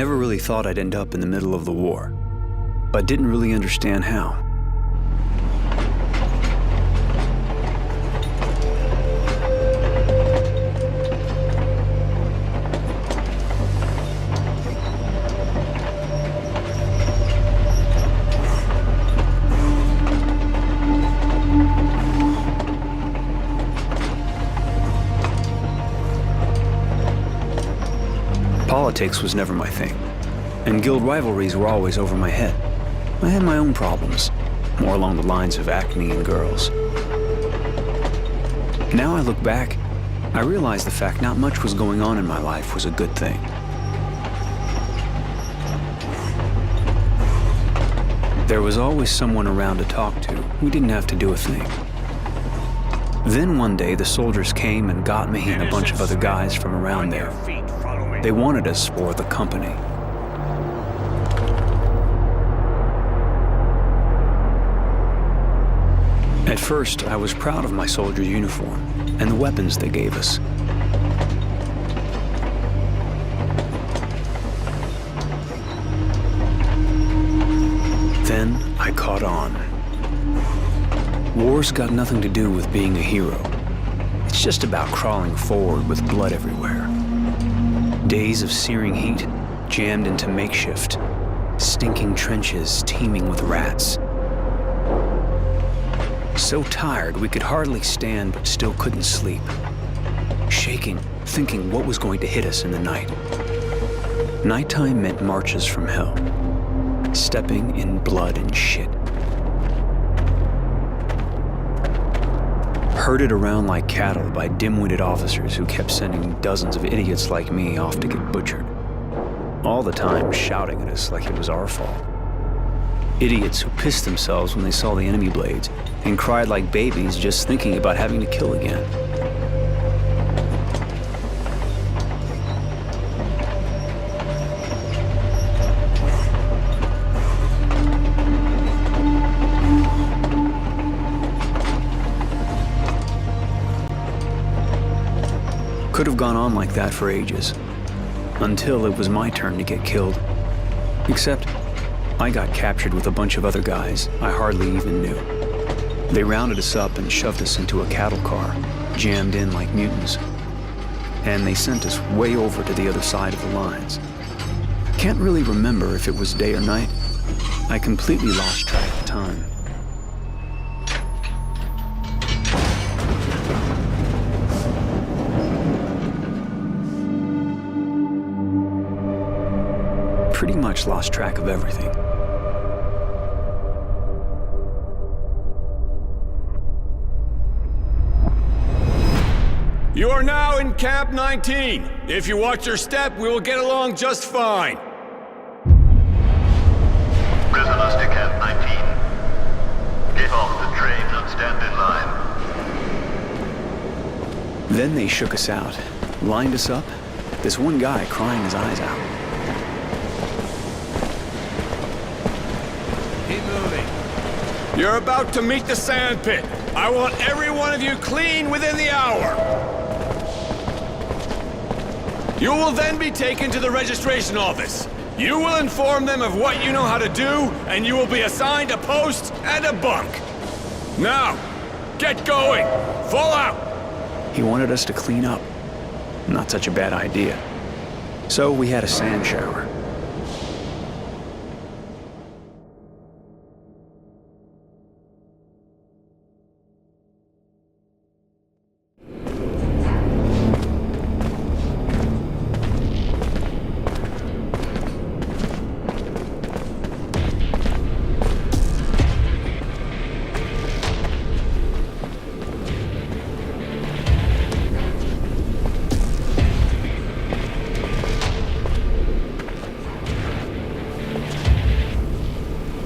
never really thought I'd end up in the middle of the war, but didn't really understand how. Politics was never my thing, and guild rivalries were always over my head. I had my own problems, more along the lines of acne and girls. Now I look back, I realize the fact not much was going on in my life was a good thing. There was always someone around to talk to. We didn't have to do a thing. Then one day the soldiers came and got me and a bunch of other guys from around there. They wanted us for the company. At first, I was proud of my soldier's uniform and the weapons they gave us. Then I caught on. War's got nothing to do with being a hero. It's just about crawling forward with blood everywhere. Days of searing heat, jammed into makeshift, stinking trenches teeming with rats. So tired we could hardly stand but still couldn't sleep. Shaking, thinking what was going to hit us in the night. Nighttime meant marches from hell. Stepping in blood and shit. Herded around like cattle by dim-witted officers who kept sending dozens of idiots like me off to get butchered. All the time shouting at us like it was our fault. Idiots who pissed themselves when they saw the enemy blades and cried like babies just thinking about having to kill again. Could have gone on like that for ages, until it was my turn to get killed. Except, I got captured with a bunch of other guys I hardly even knew. They rounded us up and shoved us into a cattle car, jammed in like mutants. And they sent us way over to the other side of the lines. Can't really remember if it was day or night. I completely lost track of time. Pretty much lost track of everything. You are now in Camp 19. If you watch your step, we will get along just fine. Prisoners to Camp 19. Get off the train and stand in line. Then they shook us out, lined us up, this one guy crying his eyes out. Keep moving. You're about to meet the sand pit. I want every one of you clean within the hour. You will then be taken to the registration office. You will inform them of what you know how to do, and you will be assigned a post and a bunk. Now, get going. Fall out. He wanted us to clean up. Not such a bad idea. So we had a sand shower.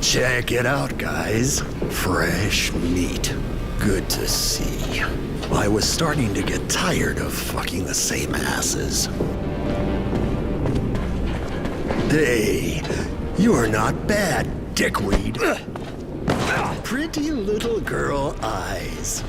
Check it out, guys. Fresh meat. Good to see. I was starting to get tired of fucking the same asses. Hey, you're not bad, dickweed. Pretty little girl eyes.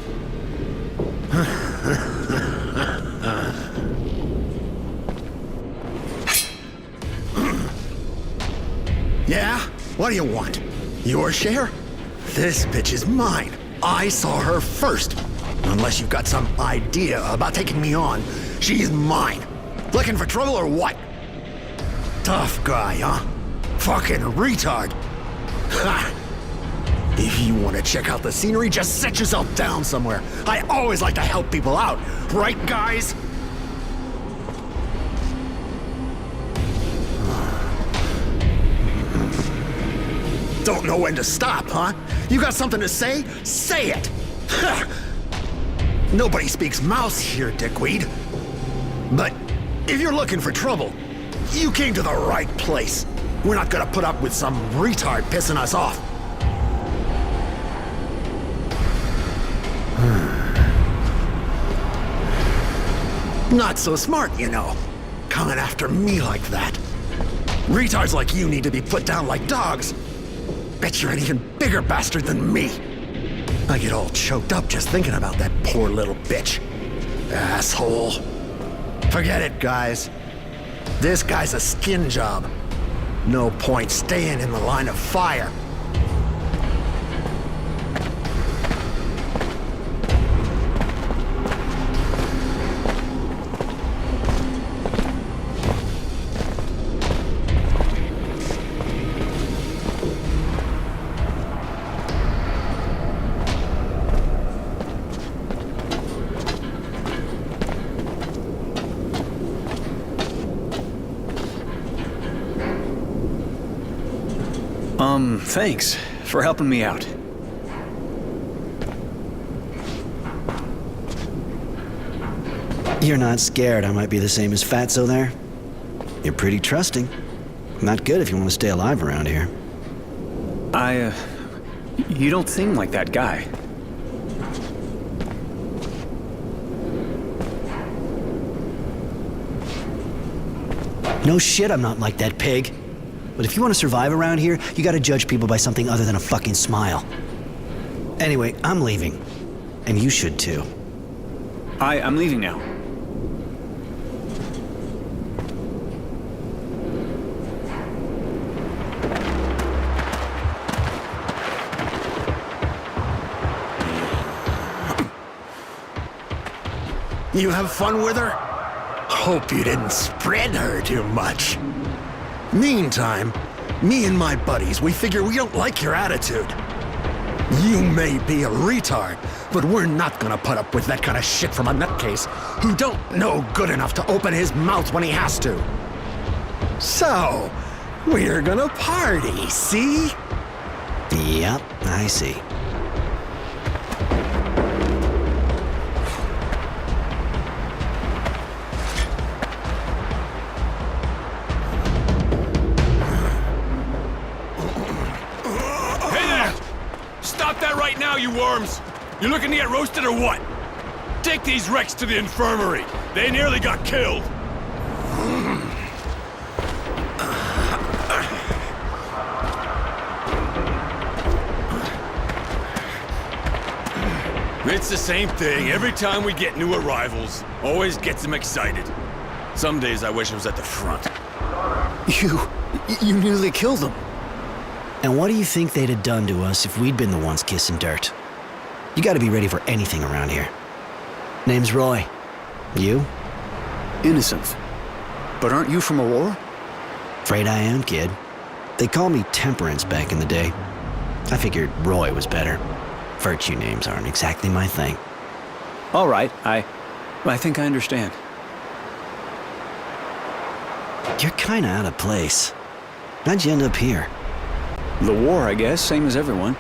Yeah? What do you want? Your share? This bitch is mine. I saw her first. Unless you've got some idea about taking me on, she's mine. Looking for trouble or what? Tough guy, huh? Fucking retard. Ha! If you want to check out the scenery, just sit yourself down somewhere. I always like to help people out. Right, guys? Don't know when to stop, huh? You got something to say? Say it! Nobody speaks mouse here, dickweed. But if you're looking for trouble, you came to the right place. We're not gonna put up with some retard pissing us off. Not so smart, you know. Coming after me like that. Retards like you need to be put down like dogs. Bet you're an even bigger bastard than me. I get all choked up just thinking about that poor little bitch. Asshole. Forget it, guys. This guy's a skin job. No point staying in the line of fire. Thanks for helping me out. You're not scared I might be the same as Fatso there? You're pretty trusting. Not good if you want to stay alive around here. You don't seem like that guy. No shit, I'm not like that pig. But if you want to survive around here, you gotta judge people by something other than a fucking smile. Anyway, I'm leaving. And you should too. I'm leaving now. You have fun with her? Hope you didn't spread her too much. Meantime, me and my buddies, we figure we don't like your attitude. You may be a retard, but we're not gonna put up with that kind of shit from a nutcase who don't know good enough to open his mouth when he has to. So, we're gonna party, see? Yep, I see. You worms! You looking to get roasted or what? Take these wrecks to the infirmary. They nearly got killed. It's the same thing every time we get new arrivals. Always gets them excited. Some days I wish I was at the front. You nearly killed them. And what do you think they'd have done to us if we'd been the ones kissing dirt? You gotta be ready for anything around here. Name's Roy. You? Innocent. But aren't you from a war? Afraid I am, kid. They called me Temperance back in the day. I figured Roy was better. Virtue names aren't exactly my thing. All right, I think I understand. You're kinda out of place. How'd you end up here? The war, I guess, same as everyone.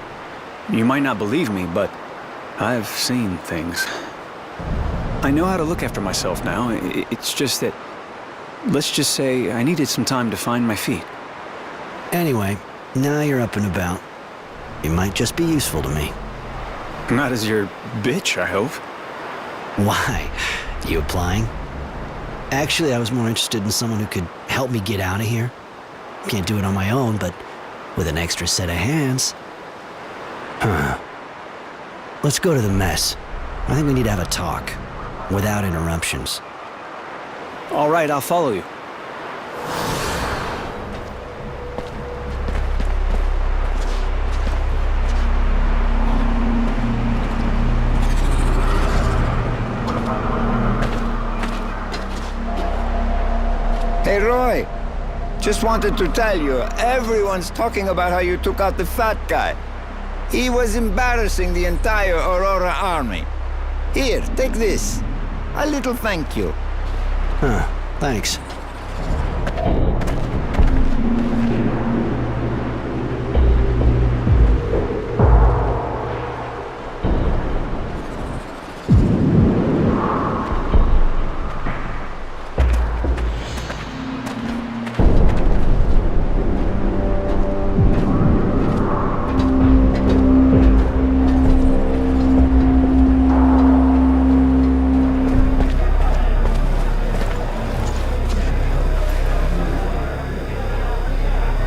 You might not believe me, but I've seen things. I know how to look after myself now. It's just that, let's just say I needed some time to find my feet. Anyway, now you're up and about. You might just be useful to me. Not as your bitch, I hope. Why? You applying? Actually, I was more interested in someone who could help me get out of here. Can't do it on my own, but with an extra set of hands. Huh. Let's go to the mess. I think we need to have a talk. Without interruptions. All right, I'll follow you. Roy. Just wanted to tell you, everyone's talking about how you took out the fat guy. He was embarrassing the entire Aurora army. Here, take this. A little thank you. Huh, thanks.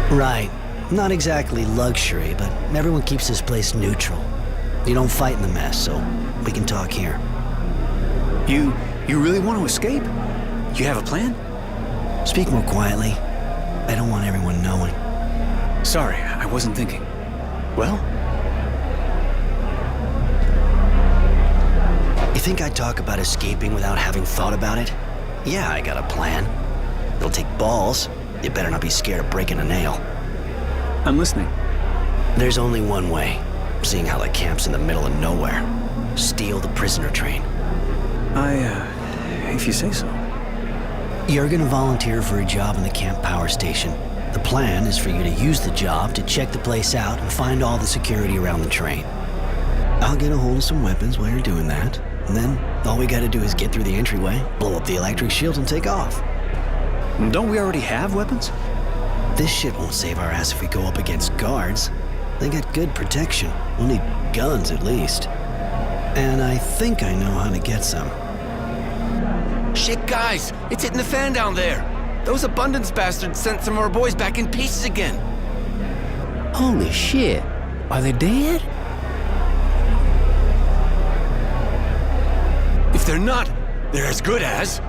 Right. Not exactly luxury, but everyone keeps this place neutral. You don't fight in the mess, so we can talk here. You really want to escape? You have a plan? Speak more quietly. I don't want everyone knowing. Sorry, I wasn't thinking. Well? You think I'd talk about escaping without having thought about it? Yeah, I got a plan. It'll take balls. You better not be scared of breaking a nail. I'm listening. There's only one way, seeing how the camp's in the middle of nowhere. Steal the prisoner train. If you say so. You're gonna volunteer for a job in the camp power station. The plan is for you to use the job to check the place out and find all the security around the train. I'll get a hold of some weapons while you're doing that, and then all we gotta do is get through the entryway, blow up the electric shield, and take off. Don't we already have weapons? This shit won't save our ass if we go up against guards. They got good protection. We'll need guns at least. And I think I know how to get some. Shit, guys! It's hitting the fan down there! Those abundance bastards sent some of our boys back in pieces again! Holy shit. Are they dead? If they're not, they're as good as.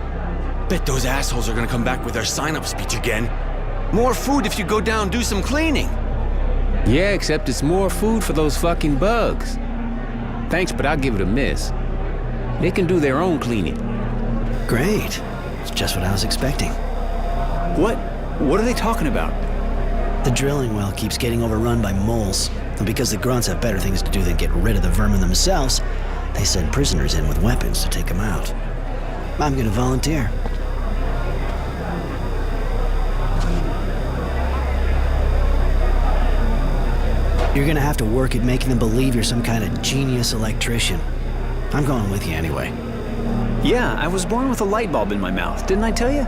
Bet those assholes are gonna come back with their sign-up speech again. More food if you go down do some cleaning. Yeah, except it's more food for those fucking bugs. Thanks, but I'll give it a miss. They can do their own cleaning. Great. It's just what I was expecting. What are they talking about? The drilling well keeps getting overrun by moles, and because the grunts have better things to do than get rid of the vermin themselves, they send prisoners in with weapons to take them out. I'm gonna volunteer. You're gonna have to work at making them believe you're some kind of genius electrician. I'm going with you anyway. Yeah, I was born with a light bulb in my mouth, didn't I tell you?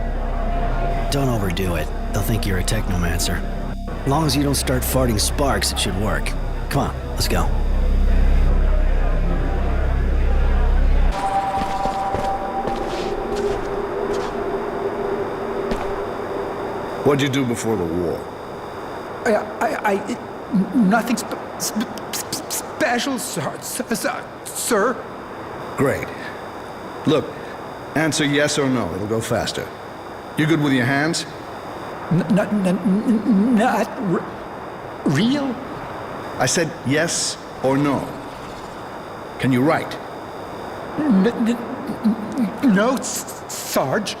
Don't overdo it. They'll think you're a technomancer. As long as you don't start farting sparks, it should work. Come on, let's go. What'd you do before the war? Nothing special, sir. Great. Look, answer yes or no. It'll go faster. You good with your hands? Not real? I said yes or no. Can you write? No, Sarge.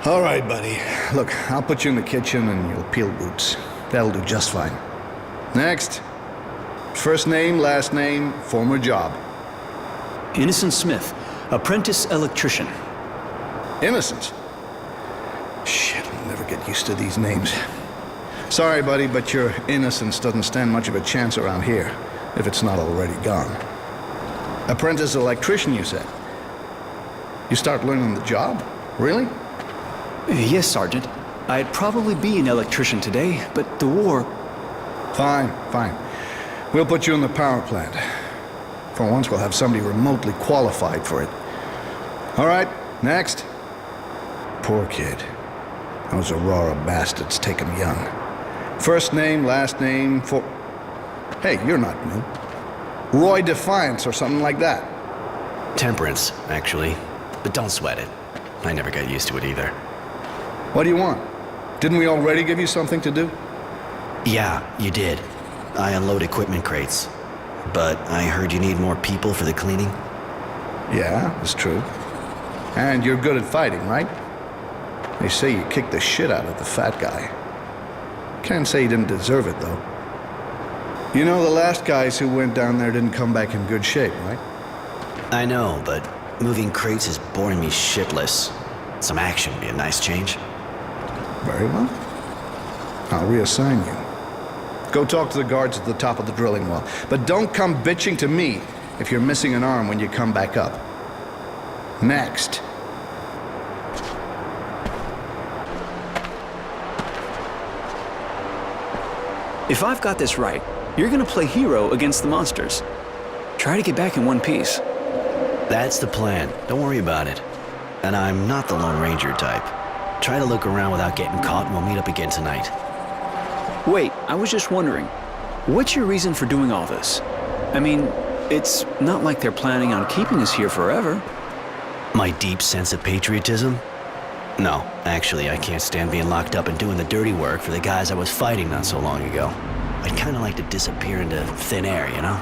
All right, buddy. Look, I'll put you in the kitchen and you'll peel boots. That'll do just fine. Next. First name, last name, former job. Innocent Smith, apprentice electrician. Innocent. Shit, I'll never get used to these names. Sorry, buddy, but your innocence doesn't stand much of a chance around here, if it's not already gone. Apprentice electrician, you said? You start learning the job? Really? Yes, Sergeant. I'd probably be an electrician today, but the war... Fine, fine. We'll put you in the power plant. For once, we'll have somebody remotely qualified for it. All right, next. Poor kid. Those Aurora bastards take him young. First name, last name, for... Hey, you're not new. Roy Defiance or something like that. Temperance, actually. But don't sweat it. I never got used to it either. What do you want? Didn't we already give you something to do? Yeah, you did. I unload equipment crates. But I heard you need more people for the cleaning? Yeah, that's true. And you're good at fighting, right? They say you kicked the shit out of the fat guy. Can't say he didn't deserve it, though. You know, the last guys who went down there didn't come back in good shape, right? I know, but moving crates is boring me shitless. Some action would be a nice change. Very well. I'll reassign you. Go talk to the guards at the top of the drilling wall. But don't come bitching to me if you're missing an arm when you come back up. Next. If I've got this right, you're gonna play hero against the monsters. Try to get back in one piece. That's the plan. Don't worry about it. And I'm not the Lone Ranger type. Try to look around without getting caught, and we'll meet up again tonight. Wait, I was just wondering, what's your reason for doing all this? I mean, it's not like they're planning on keeping us here forever. My deep sense of patriotism? No, actually, I can't stand being locked up and doing the dirty work for the guys I was fighting not so long ago. I'd kind of like to disappear into thin air, you know?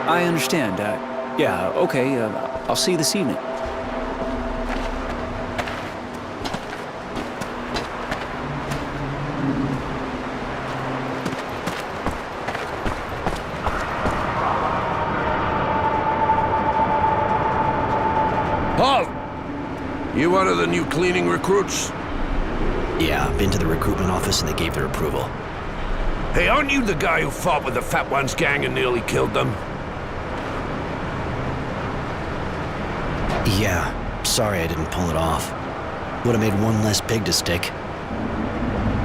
I understand. Yeah, okay, I'll see you this evening. Halt! You one of the new cleaning recruits? Yeah, I've been to the recruitment office and they gave their approval. Hey, aren't you the guy who fought with the Fat One's gang and nearly killed them? Yeah, sorry I didn't pull it off. Would have made one less pig to stick.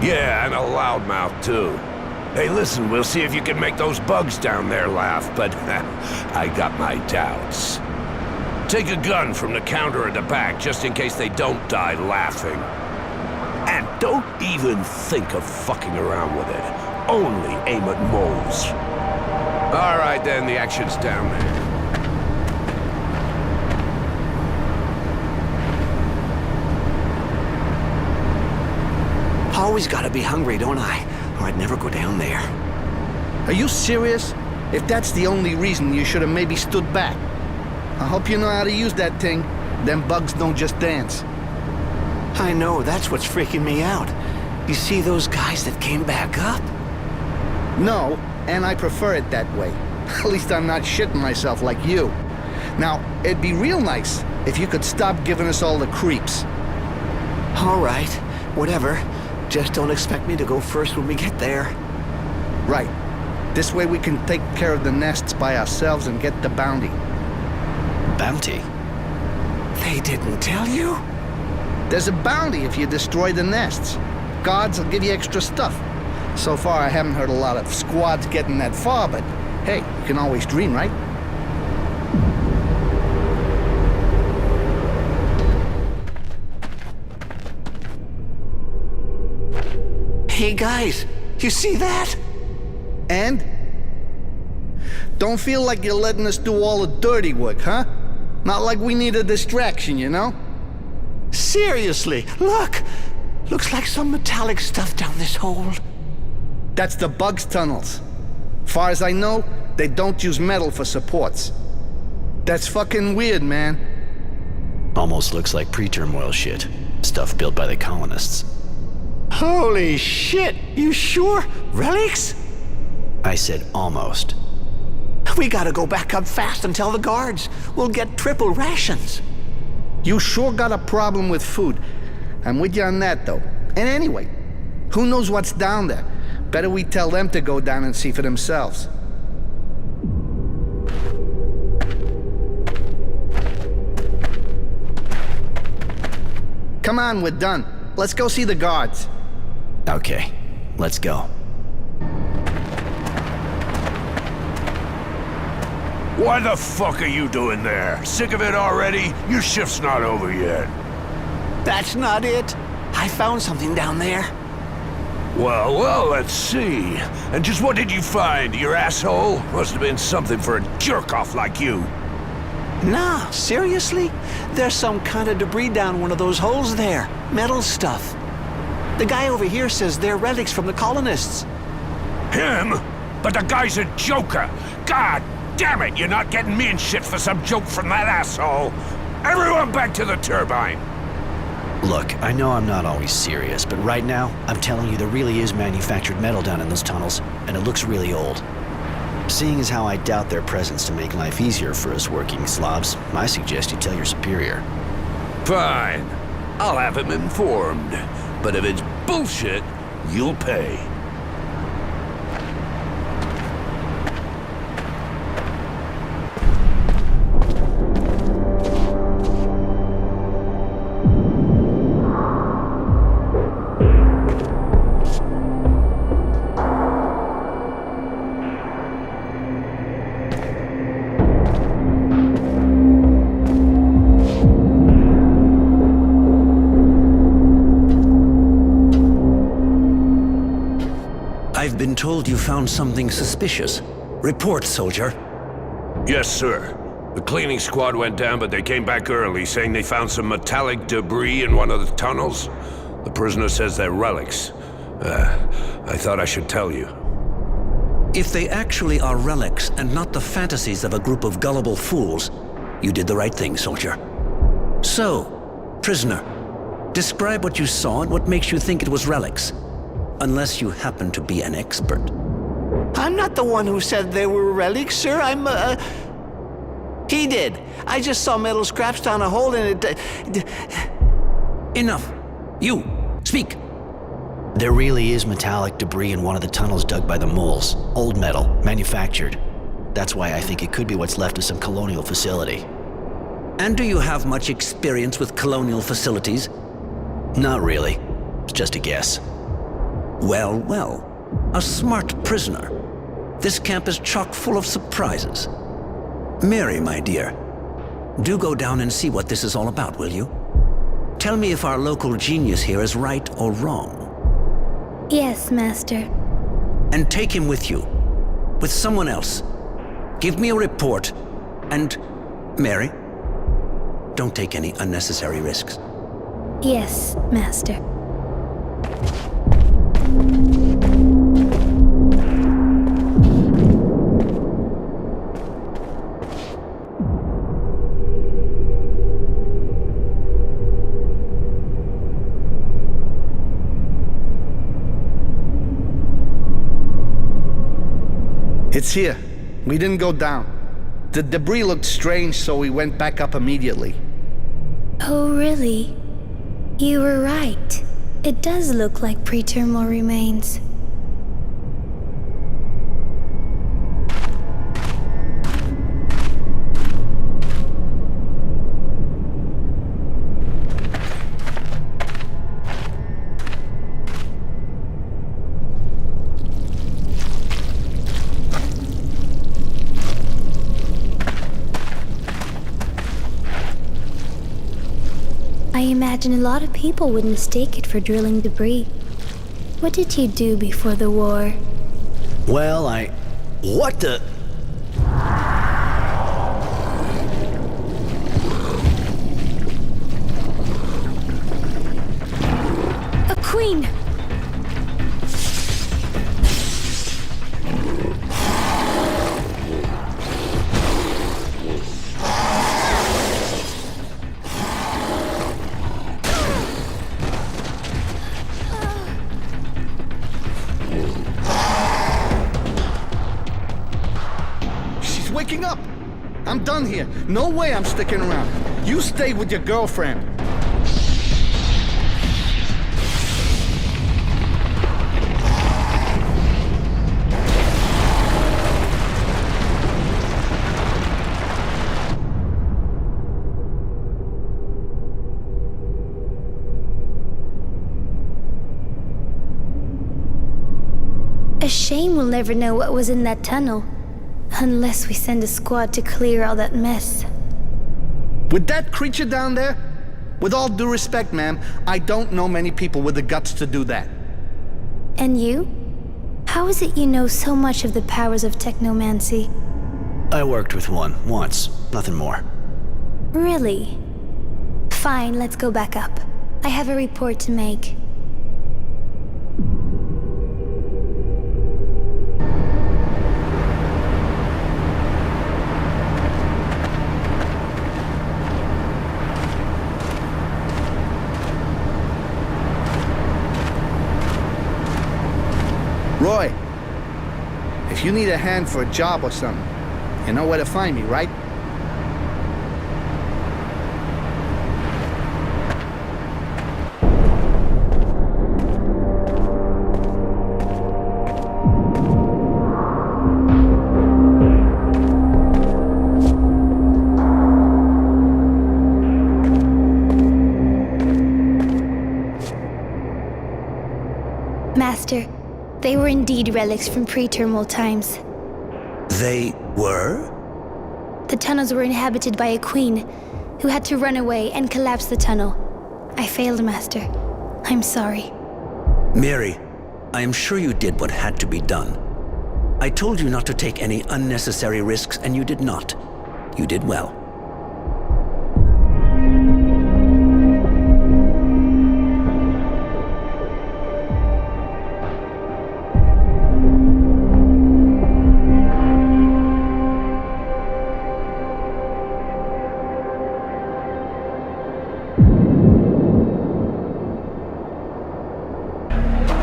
Yeah, and a loudmouth, too. Hey, listen, we'll see if you can make those bugs down there laugh, but I got my doubts. Take a gun from the counter at the back, just in case they don't die laughing. And don't even think of fucking around with it. Only aim at moles. All right, then, the action's down there. Always gotta be hungry, don't I? Or I'd never go down there. Are you serious? If that's the only reason, you should have maybe stood back. I hope you know how to use that thing. Them bugs don't just dance. I know, that's what's freaking me out. You see those guys that came back up? No, and I prefer it that way. At least I'm not shitting myself like you. Now, it'd be real nice if you could stop giving us all the creeps. All right, whatever. Just don't expect me to go first when we get there. Right. This way we can take care of the nests by ourselves and get the bounty. Bounty? They didn't tell you? There's a bounty if you destroy the nests. Guards will give you extra stuff. So far, I haven't heard a lot of squads getting that far, but hey, you can always dream, right? Hey guys, you see that? And? Don't feel like you're letting us do all the dirty work, huh? Not like we need a distraction, you know? Seriously, look! Looks like some metallic stuff down this hole. That's the bugs' tunnels. Far as I know, they don't use metal for supports. That's fucking weird, man. Almost looks like pre-turmoil shit. Stuff built by the colonists. Holy shit! You sure? Relics? I said almost. We gotta go back up fast and tell the guards. We'll get triple rations. You sure got a problem with food. I'm with you on that, though. And anyway, who knows what's down there? Better we tell them to go down and see for themselves. Come on, we're done. Let's go see the guards. Okay, let's go. What the fuck are you doing there? Sick of it already? Your shift's not over yet. That's not it. I found something down there. Well, let's see. And just what did you find, your asshole? Must have been something for a jerk-off like you. Nah, seriously? There's some kind of debris down one of those holes there. Metal stuff. The guy over here says they're relics from the colonists. Him? But the guy's a joker. God damn it, you're not getting me in shit for some joke from that asshole. Everyone back to the turbine. Look, I know I'm not always serious, but right now, I'm telling you there really is manufactured metal down in those tunnels, and it looks really old. Seeing as how I doubt their presence to make life easier for us working slobs, I suggest you tell your superior. Fine. I'll have him informed. But if it's bullshit, you'll pay. I've been told you found something suspicious. Report, soldier. Yes, sir. The cleaning squad went down, but they came back early, saying they found some metallic debris in one of the tunnels. The prisoner says they're relics. I thought I should tell you. If they actually are relics and not the fantasies of a group of gullible fools, you did the right thing, soldier. So, prisoner, describe what you saw and what makes you think it was relics. Unless you happen to be an expert. I'm not the one who said they were relics, sir. He did. I just saw metal scraps down a hole in it. Enough. You, speak. There really is metallic debris in one of the tunnels dug by the moles. Old metal, manufactured. That's why I think it could be what's left of some colonial facility. And do you have much experience with colonial facilities? Not really. It's just a guess. Well, well. A smart prisoner. This camp is chock full of surprises. Mary, my dear, do go down and see what this is all about, will you? Tell me if our local genius here is right or wrong. Yes, Master. And take him with you. With someone else. Give me a report. And, Mary, don't take any unnecessary risks. Yes, Master. It's here. We didn't go down. The debris looked strange, so we went back up immediately. Oh, really? You were right. It does look like pre-terminal remains. I imagine a lot of people would mistake it for drilling debris. What did you do before the war? Well, What the... A queen! Waking up! I'm done here. No way I'm sticking around. You stay with your girlfriend. A shame we'll never know what was in that tunnel. Unless we send a squad to clear all that mess. With that creature down there? With all due respect, ma'am, I don't know many people with the guts to do that. And you? How is it you know so much of the powers of technomancy? I worked with one, once. Nothing more. Really? Fine, let's go back up. I have a report to make. Roy, if you need a hand for a job or something, you know where to find me, right? Master, they were indeed relics from pre-terminal times. They were? The tunnels were inhabited by a queen who had to run away and collapse the tunnel. I failed, Master. I'm sorry. Mary, I am sure you did what had to be done. I told you not to take any unnecessary risks, and you did not. You did well.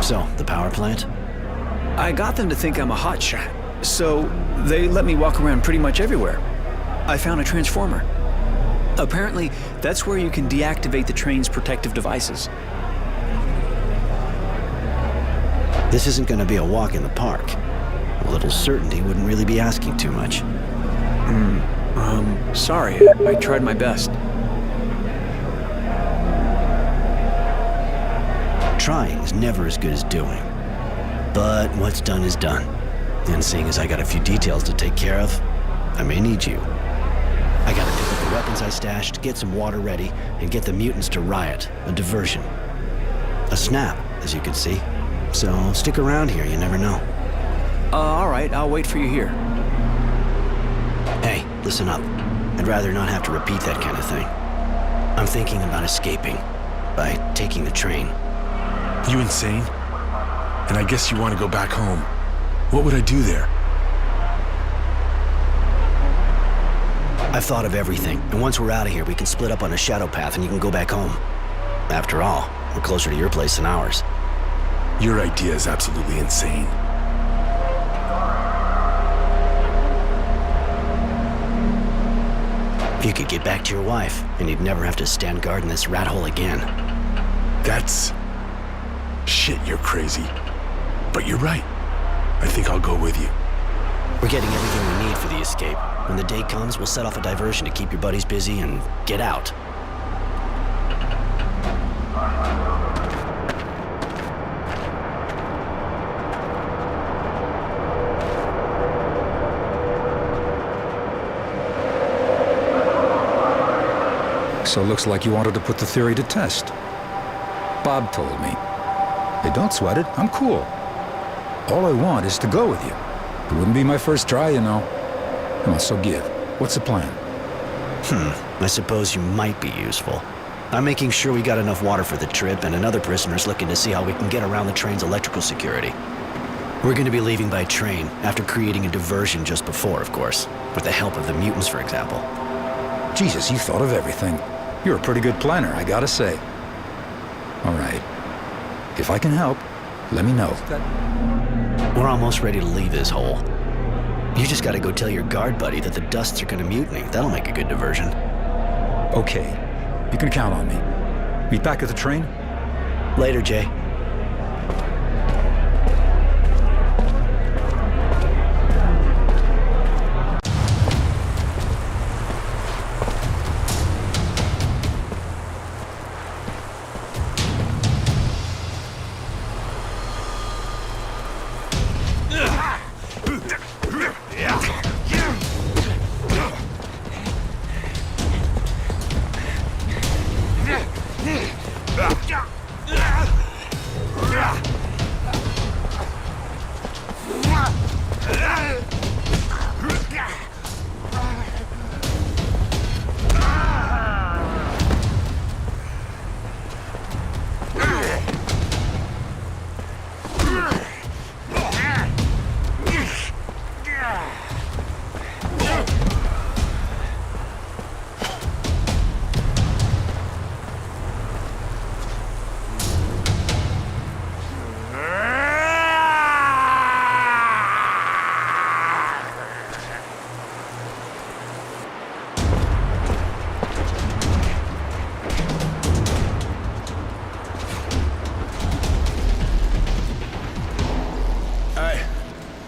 So, the power plant? I got them to think I'm a hotshot, so they let me walk around pretty much everywhere. I found a transformer. Apparently, that's where you can deactivate the train's protective devices. This isn't gonna be a walk in the park. A little certainty wouldn't really be asking too much. Sorry, I tried my best. Trying is never as good as doing. But what's done is done. And seeing as I got a few details to take care of, I may need you. I gotta pick up the weapons I stashed, get some water ready, and get the mutants to riot. A diversion. A snap, as you can see. So stick around here, you never know. All right, I'll wait for you here. Hey, listen up. I'd rather not have to repeat that kind of thing. I'm thinking about escaping by taking the train. You insane? And I guess you want to go back home. What would I do there? I've thought of everything, and once we're out of here, we can split up on a shadow path and you can go back home. After all, we're closer to your place than ours. Your idea is absolutely insane. If you could get back to your wife, and you'd never have to stand guard in this rat hole again. That's... Shit, you're crazy. But you're right. I think I'll go with you. We're getting everything we need for the escape. When the day comes, we'll set off a diversion to keep your buddies busy and get out. So looks like you wanted to put the theory to test. Bob told me. Hey, don't sweat it. I'm cool. All I want is to go with you. It wouldn't be my first try, you know. Come on, so give. What's the plan? I suppose you might be useful. I'm making sure we got enough water for the trip, and another prisoner's looking to see how we can get around the train's electrical security. We're gonna be leaving by train, after creating a diversion just before, of course. With the help of the mutants, for example. Jesus, you thought of everything. You're a pretty good planner, I gotta say. All right. If I can help, let me know. We're almost ready to leave this hole. You just gotta go tell your guard buddy that the Dusts are gonna mutiny. That'll make a good diversion. Okay. You can count on me. Meet back at the train? Later, Jay.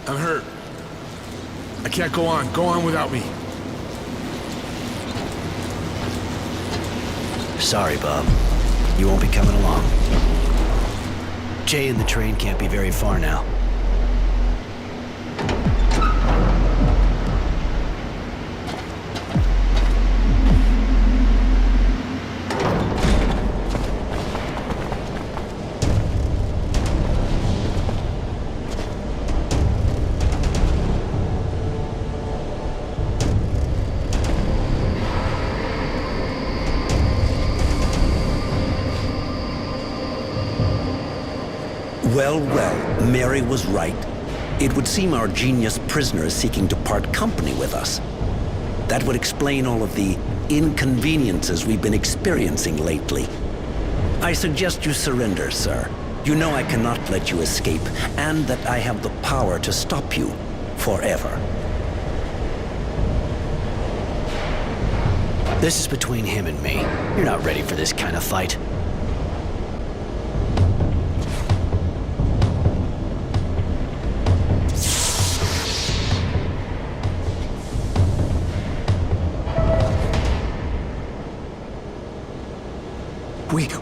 I'm hurt. I can't go on. Go on without me. Sorry, Bob. You won't be coming along. Jay and the train can't be very far now. Well, well, Mary was right. It would seem our genius prisoner is seeking to part company with us. That would explain all of the inconveniences we've been experiencing lately. I suggest you surrender, sir. You know I cannot let you escape, and that I have the power to stop you forever. This is between him and me. You're not ready for this kind of fight.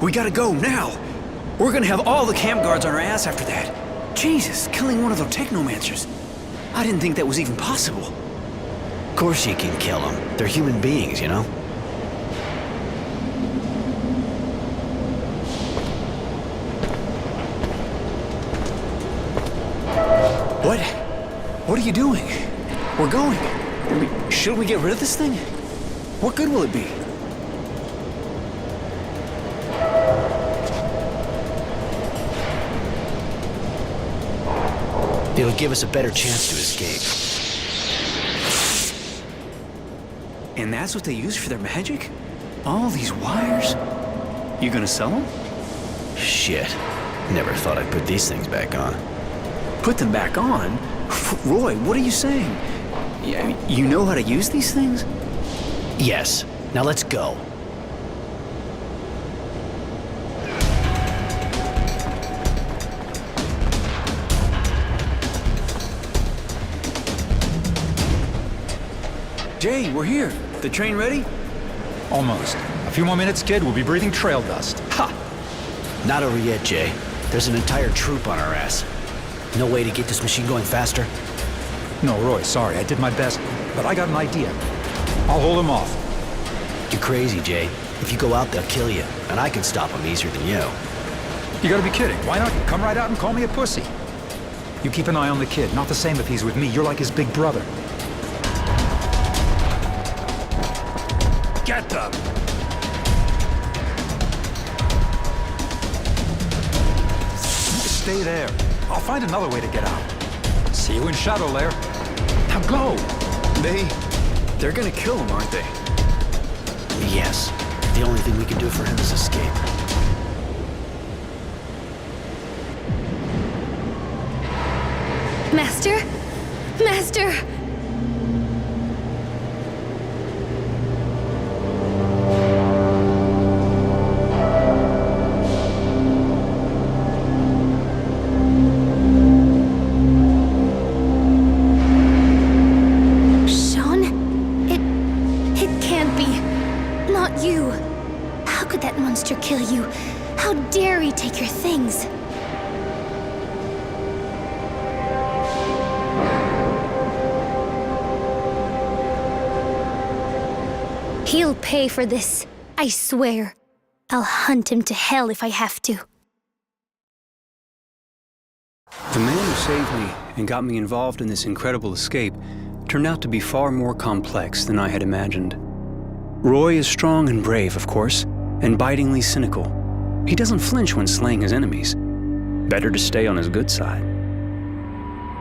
We gotta go, now! We're gonna have all the camp guards on our ass after that. Jesus, killing one of those technomancers. I didn't think that was even possible. Of course you can kill them. They're human beings, you know? What? What are you doing? We're going. Should we get rid of this thing? What good will it be? It'll give us a better chance to escape. And that's what they use for their magic? All these wires? You gonna sell them? Shit. Never thought I'd put these things back on. Put them back on? Roy, what are you saying? You know how to use these things? Yes. Now let's go. Jay, we're here. The train ready? Almost. A few more minutes, kid. We'll be breathing trail dust. Ha! Not over yet, Jay. There's an entire troop on our ass. No way to get this machine going faster? No, Roy, sorry. I did my best, but I got an idea. I'll hold them off. You're crazy, Jay. If you go out, they'll kill you, and I can stop them easier than you. You gotta be kidding. Why not come right out and call me a pussy? You keep an eye on the kid. Not the same if he's with me. You're like his big brother. Get them! Stay there. I'll find another way to get out. See you in Shadow Lair. Now go! They're gonna kill him, aren't they? Yes. The only thing we can do for him is escape. Master? Master! Kill you. How dare he take your things? He'll pay for this, I swear. I'll hunt him to hell if I have to. The man who saved me and got me involved in this incredible escape turned out to be far more complex than I had imagined. Roy is strong and brave, of course, and bitingly cynical. He doesn't flinch when slaying his enemies. Better to stay on his good side.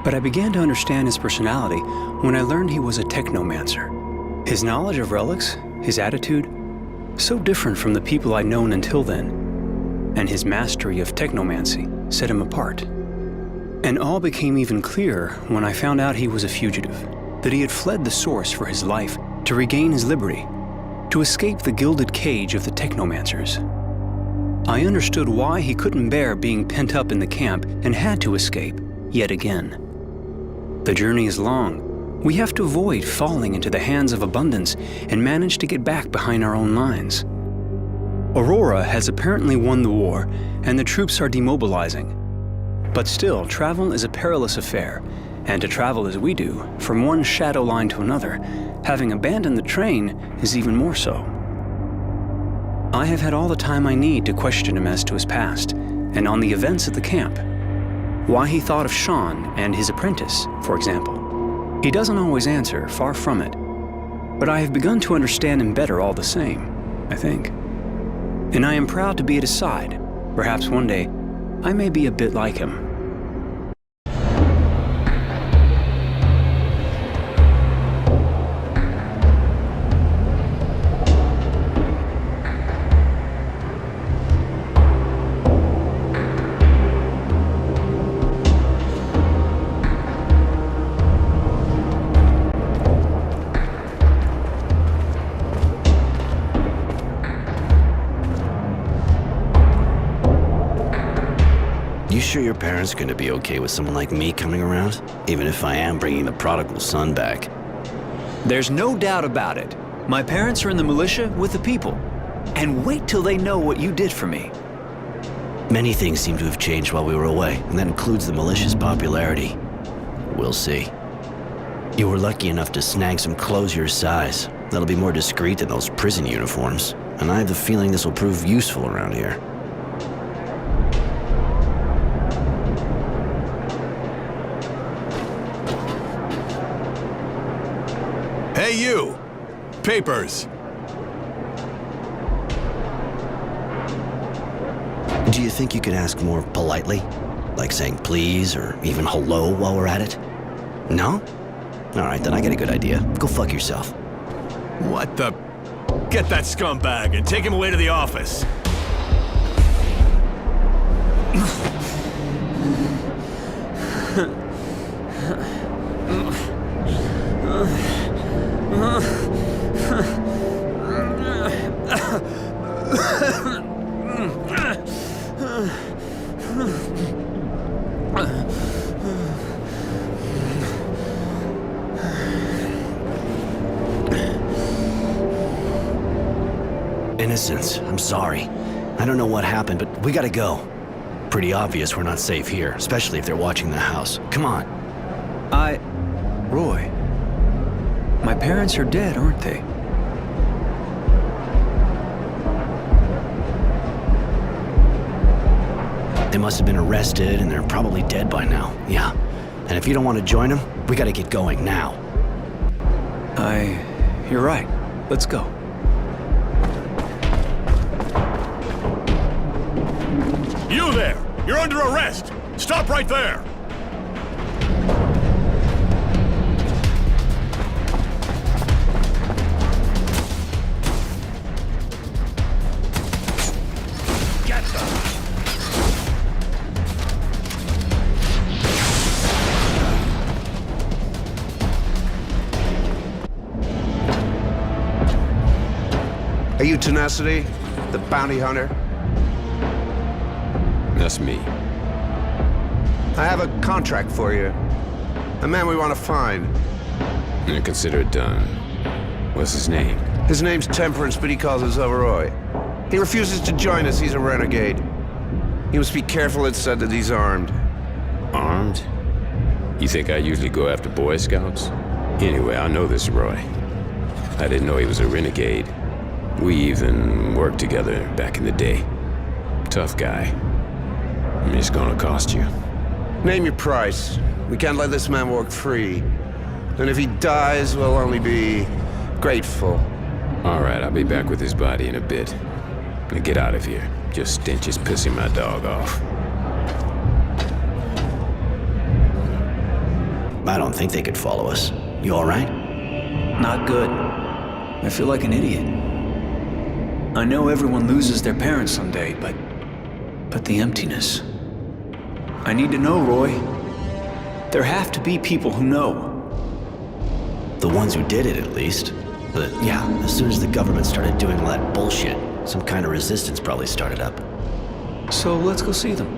But I began to understand his personality when I learned he was a technomancer. His knowledge of relics, his attitude, so different from the people I'd known until then. And his mastery of technomancy set him apart. And all became even clearer when I found out he was a fugitive, that he had fled the source for his life to regain his liberty, to escape the gilded cage of the technomancers. I understood why he couldn't bear being pent up in the camp and had to escape yet again. The journey is long. We have to avoid falling into the hands of abundance and manage to get back behind our own lines. Aurora has apparently won the war, and the troops are demobilizing. But still, travel is a perilous affair, and to travel as we do, from one shadow line to another, having abandoned the train is even more so. I have had all the time I need to question him as to his past, and on the events at the camp. Why he thought of Sean and his apprentice, for example. He doesn't always answer, far from it. But I have begun to understand him better all the same, I think. And I am proud to be at his side. Perhaps one day, I may be a bit like him. You sure your parents are gonna be okay with someone like me coming around? Even if I am bringing the prodigal son back. There's no doubt about it. My parents are in the militia with the people. And wait till they know what you did for me. Many things seem to have changed while we were away, and that includes the militia's popularity. We'll see. You were lucky enough to snag some clothes your size. That'll be more discreet than those prison uniforms. And I have the feeling this will prove useful around here. Hey, you! Papers! Do you think you could ask more politely? Like saying please or even hello while we're at it? No? Alright, then I got a good idea. Go fuck yourself. What the... Get that scumbag and take him away to the office. Innocence, I'm sorry. I don't know what happened, but we gotta go. Pretty obvious we're not safe here, especially if they're watching the house. Come on. Roy. My parents are dead, aren't they? They must have been arrested, and they're probably dead by now. Yeah. And if you don't want to join them, we gotta get going now. You're right. Let's go. You there! You're under arrest! Stop right there! Get them! Are you Tenacity, the bounty hunter? That's me. I have a contract for you. A man we want to find. Yeah, consider it done. What's his name? His name's Temperance, but he calls himself Roy. He refuses to join us. He's a renegade. You must be careful, it's said that he's armed. Armed? You think I usually go after Boy Scouts? Anyway, I know this Roy. I didn't know he was a renegade. We even worked together back in the day. Tough guy. It's gonna cost you. Name your price. We can't let this man walk free. And if he dies, we'll only be grateful. All right, I'll be back with his body in a bit. Now get out of here. Your stench is pissing my dog off. I don't think they could follow us. You all right? Not good. I feel like an idiot. I know everyone loses their parents someday, but the emptiness. I need to know, Roy. There have to be people who know. The ones who did it, at least. But yeah, as soon as the government started doing all that bullshit, some kind of resistance probably started up. So let's go see them.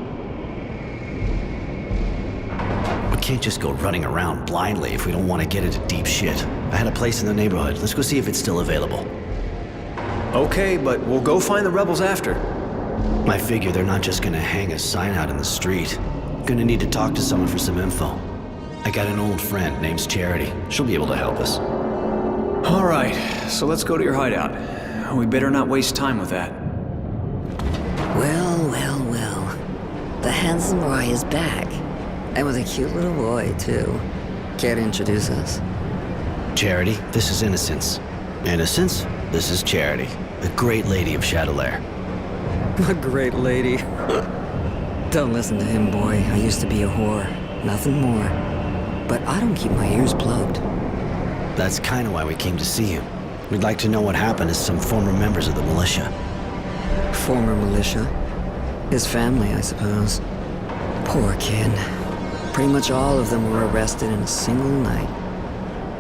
We can't just go running around blindly if we don't want to get into deep shit. I had a place in the neighborhood. Let's go see if it's still available. Okay, but we'll go find the rebels after. I figure they're not just gonna hang a sign out in the street. Gonna need to talk to someone for some info. I got an old friend named Charity. She'll be able to help us. All right, so let's go to your hideout. We better not waste time with that. Well, well, well. The handsome Roy is back. And with a cute little boy, too. Care to introduce us? Charity, this is Innocence. Innocence, this is Charity, the great lady of Shadowlair. A great lady. Don't listen to him, boy. I used to be a whore. Nothing more. But I don't keep my ears plugged. That's kind of why we came to see you. We'd like to know what happened to some former members of the militia. Former militia? His family, I suppose. Poor kid. Pretty much all of them were arrested in a single night.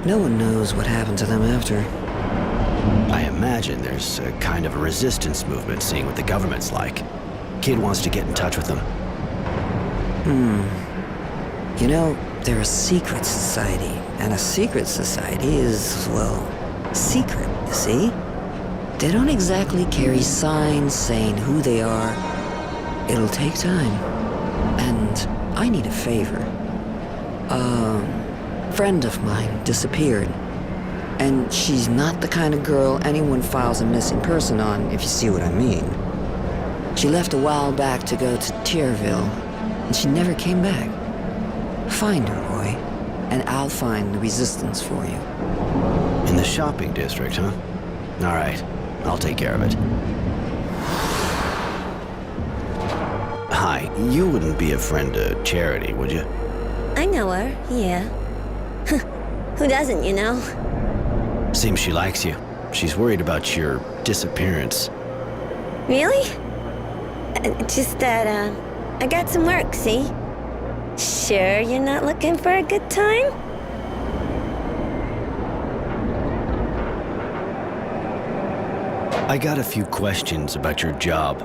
No one knows what happened to them after. I imagine there's a kind of a resistance movement, seeing what the government's like. Kid wants to get in touch with them. You know, they're a secret society, and a secret society is, well, secret, you see? They don't exactly carry signs saying who they are. It'll take time. And I need a favor. A friend of mine disappeared. And she's not the kind of girl anyone files a missing person on, if you see what I mean. She left a while back to go to Tierville, and she never came back. Find her, Roy, and I'll find the resistance for you. In the shopping district, huh? All right, I'll take care of it. Hi, you wouldn't be a friend to Charity, would you? I know her, yeah. Who doesn't, you know? Seems she likes you. She's worried about your disappearance. Really? Just that, I got some work, see? Sure you're not looking for a good time? I got a few questions about your job.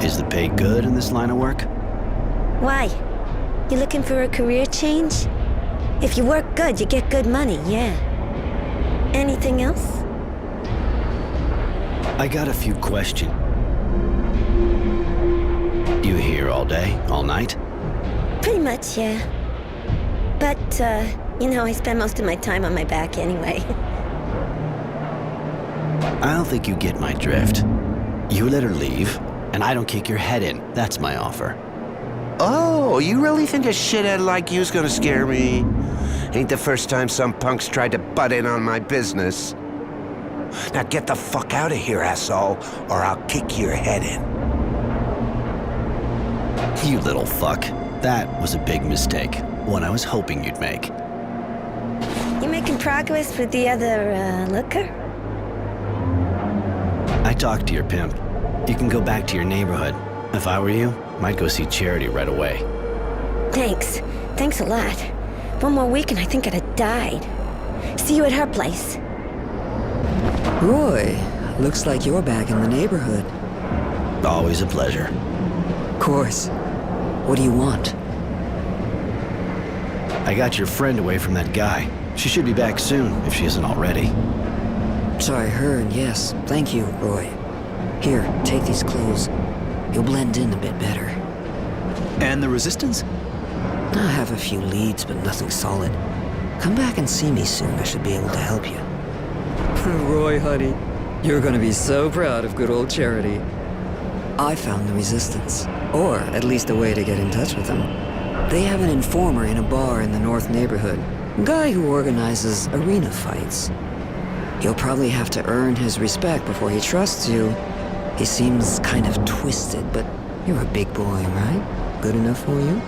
Is the pay good in this line of work? Why? You looking for a career change? If you work good, you get good money, yeah. Anything else? I got a few questions. You here all day, all night? Pretty much, yeah. But, you know, I spend most of my time on my back anyway. I don't think you get my drift. You let her leave, and I don't kick your head in. That's my offer. Oh, you really think a shithead like you's gonna scare me? Ain't the first time some punks tried to butt in on my business. Now get the fuck out of here, asshole, or I'll kick your head in. You little fuck. That was a big mistake. One I was hoping you'd make. You making progress with the other, looker? I talked to your pimp. You can go back to your neighborhood. If I were you, might go see Charity right away. Thanks. Thanks a lot. One more week and I think I'd have died. See you at her place. Roy, looks like you're back in the neighborhood. Always a pleasure. Of course. What do you want? I got your friend away from that guy. She should be back soon, if she isn't already. So I heard, yes. Thank you, Roy. Here, take these clothes. You'll blend in a bit better. And the resistance? I have a few leads, but nothing solid. Come back and see me soon. I should be able to help you. Roy, honey, you're gonna be so proud of good old Charity. I found the resistance, or at least a way to get in touch with them. They have an informer in a bar in the North neighborhood, a guy who organizes arena fights. You'll probably have to earn his respect before he trusts you. He seems kind of twisted, but you're a big boy, right? Good enough for you?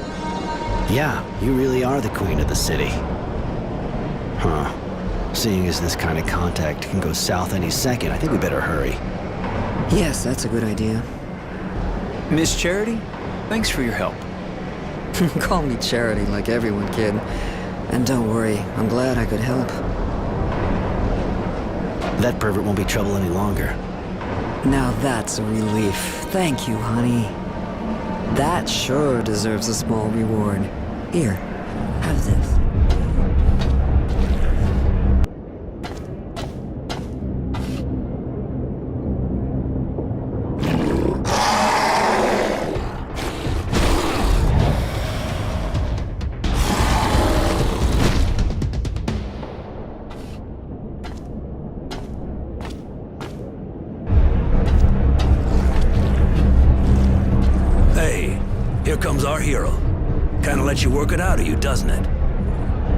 Yeah, you really are the queen of the city. Huh. Seeing as this kind of contact can go south any second, I think we better hurry. Yes, that's a good idea. Miss Charity, thanks for your help. Call me Charity like everyone, kid. And don't worry, I'm glad I could help. That pervert won't be trouble any longer. Now that's a relief. Thank you, honey. That sure deserves a small reward. Here, have this. Here comes our hero. Kinda lets you work it out of you, doesn't it?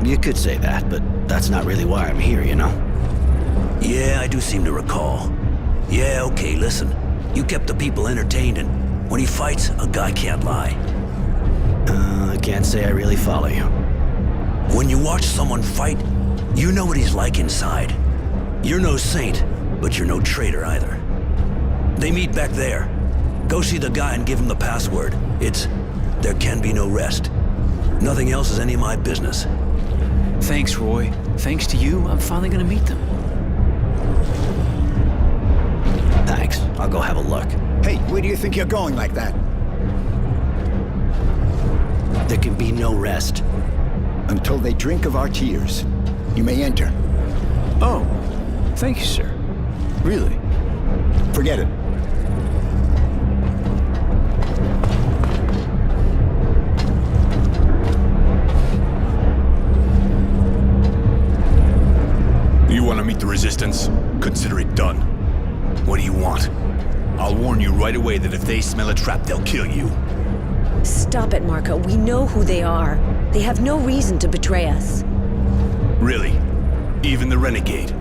You could say that, but that's not really why I'm here, you know? Yeah, I do seem to recall. Yeah, okay, listen. You kept the people entertained, and when he fights, a guy can't lie. I can't say I really follow you. When you watch someone fight, you know what he's like inside. You're no saint, but you're no traitor either. They meet back there. Go see the guy and give him the password. It's, there can be no rest. Nothing else is any of my business. Thanks, Roy. Thanks to you, I'm finally gonna meet them. Thanks. I'll go have a look. Hey, where do you think you're going like that? There can be no rest. Until they drink of our tears. You may enter. Oh, thank you, sir. Really? Forget it. You want to meet the Resistance? Consider it done. What do you want? I'll warn you right away that if they smell a trap, they'll kill you. Stop it, Marco. We know who they are. They have no reason to betray us. Really? Even the Renegade?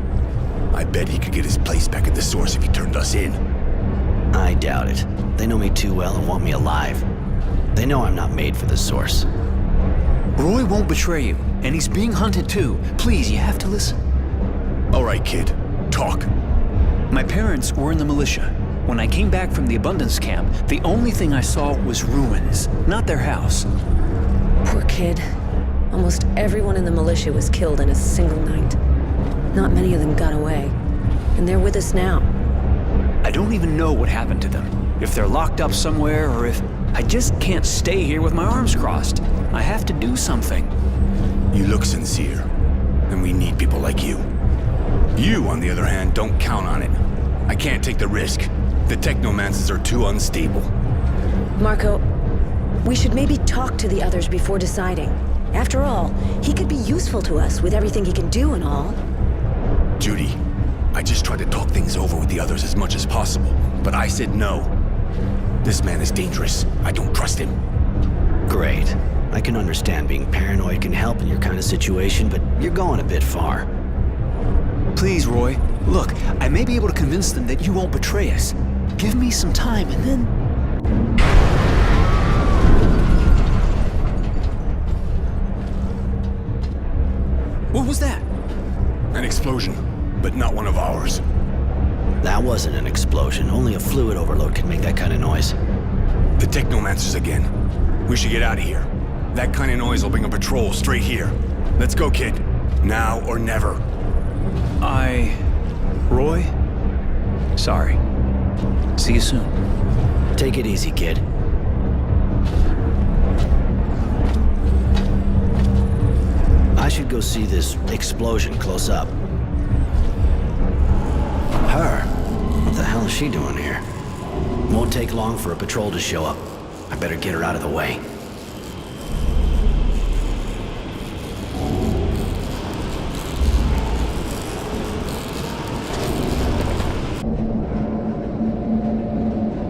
I bet he could get his place back at the Source if he turned us in. I doubt it. They know me too well and want me alive. They know I'm not made for the Source. Roy won't betray you, and he's being hunted too. Please, you have to listen. All right, kid. Talk. My parents were in the militia. When I came back from the Abundance Camp, the only thing I saw was ruins, not their house. Poor kid. Almost everyone in the militia was killed in a single night. Not many of them got away. And they're with us now. I don't even know what happened to them. If they're locked up somewhere, or if I just can't stay here with my arms crossed. I have to do something. You look sincere, and we need people like you. You, on the other hand, don't count on it. I can't take the risk. The technomancers are too unstable. Marco, we should maybe talk to the others before deciding. After all, he could be useful to us with everything he can do and all. Judy, I just tried to talk things over with the others as much as possible, but I said no. This man is dangerous. I don't trust him. Great. I can understand being paranoid can help in your kind of situation, but you're going a bit far. Please, Roy. Look, I may be able to convince them that you won't betray us. Give me some time, and then... What was that? An explosion, but not one of ours. That wasn't an explosion. Only a fluid overload could make that kind of noise. The technomancers again. We should get out of here. That kind of noise will bring a patrol straight here. Let's go, kid. Now or never. Roy? Sorry. See you soon. Take it easy, kid. I should go see this explosion close up. Her? What the hell is she doing here? Won't take long for a patrol to show up. I better get her out of the way.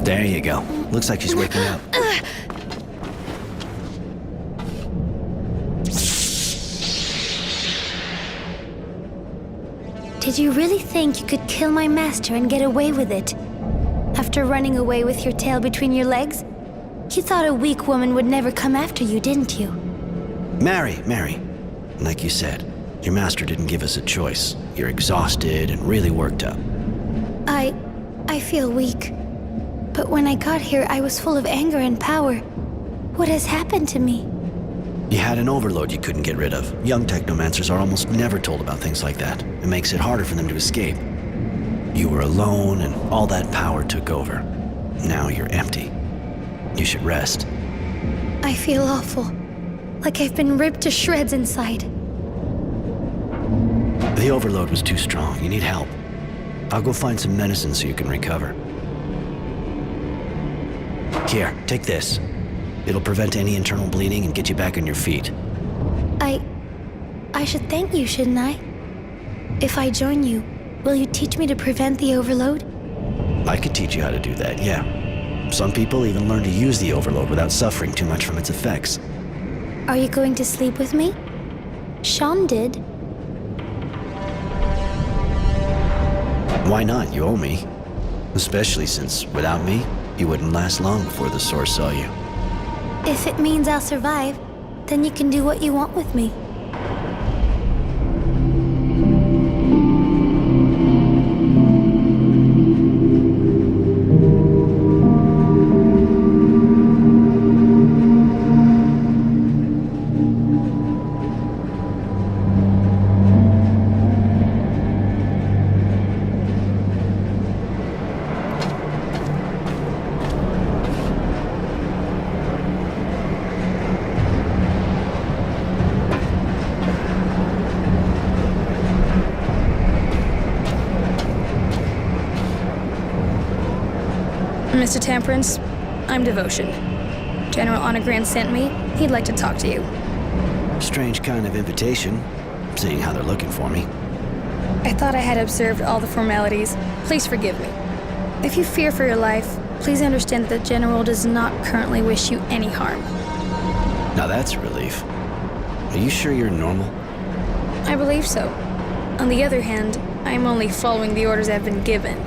There you go. Looks like she's waking up. Did you really think you could kill my master and get away with it? After running away with your tail between your legs? You thought a weak woman would never come after you, didn't you? Mary. Like you said, your master didn't give us a choice. You're exhausted and really worked up. I feel weak. But when I got here, I was full of anger and power. What has happened to me? You had an overload you couldn't get rid of. Young technomancers are almost never told about things like that. It makes it harder for them to escape. You were alone, and all that power took over. Now you're empty. You should rest. I feel awful. Like I've been ripped to shreds inside. The overload was too strong. You need help. I'll go find some medicine so you can recover. Here, take this. It'll prevent any internal bleeding and get you back on your feet. I should thank you, shouldn't I? If I join you, will you teach me to prevent the overload? I could teach you how to do that, yeah. Some people even learn to use the overload without suffering too much from its effects. Are you going to sleep with me? Sean did. Why not? You owe me. Especially since, without me, you wouldn't last long before the Source saw you. If it means I'll survive, then you can do what you want with me. Mr. Temperance, I'm Devotion. General Honorgrand sent me. He'd like to talk to you. Strange kind of invitation, seeing how they're looking for me. I thought I had observed all the formalities. Please forgive me. If you fear for your life, please understand that the General does not currently wish you any harm. Now that's a relief. Are you sure you're normal? I believe so. On the other hand, I'm only following the orders I've been given.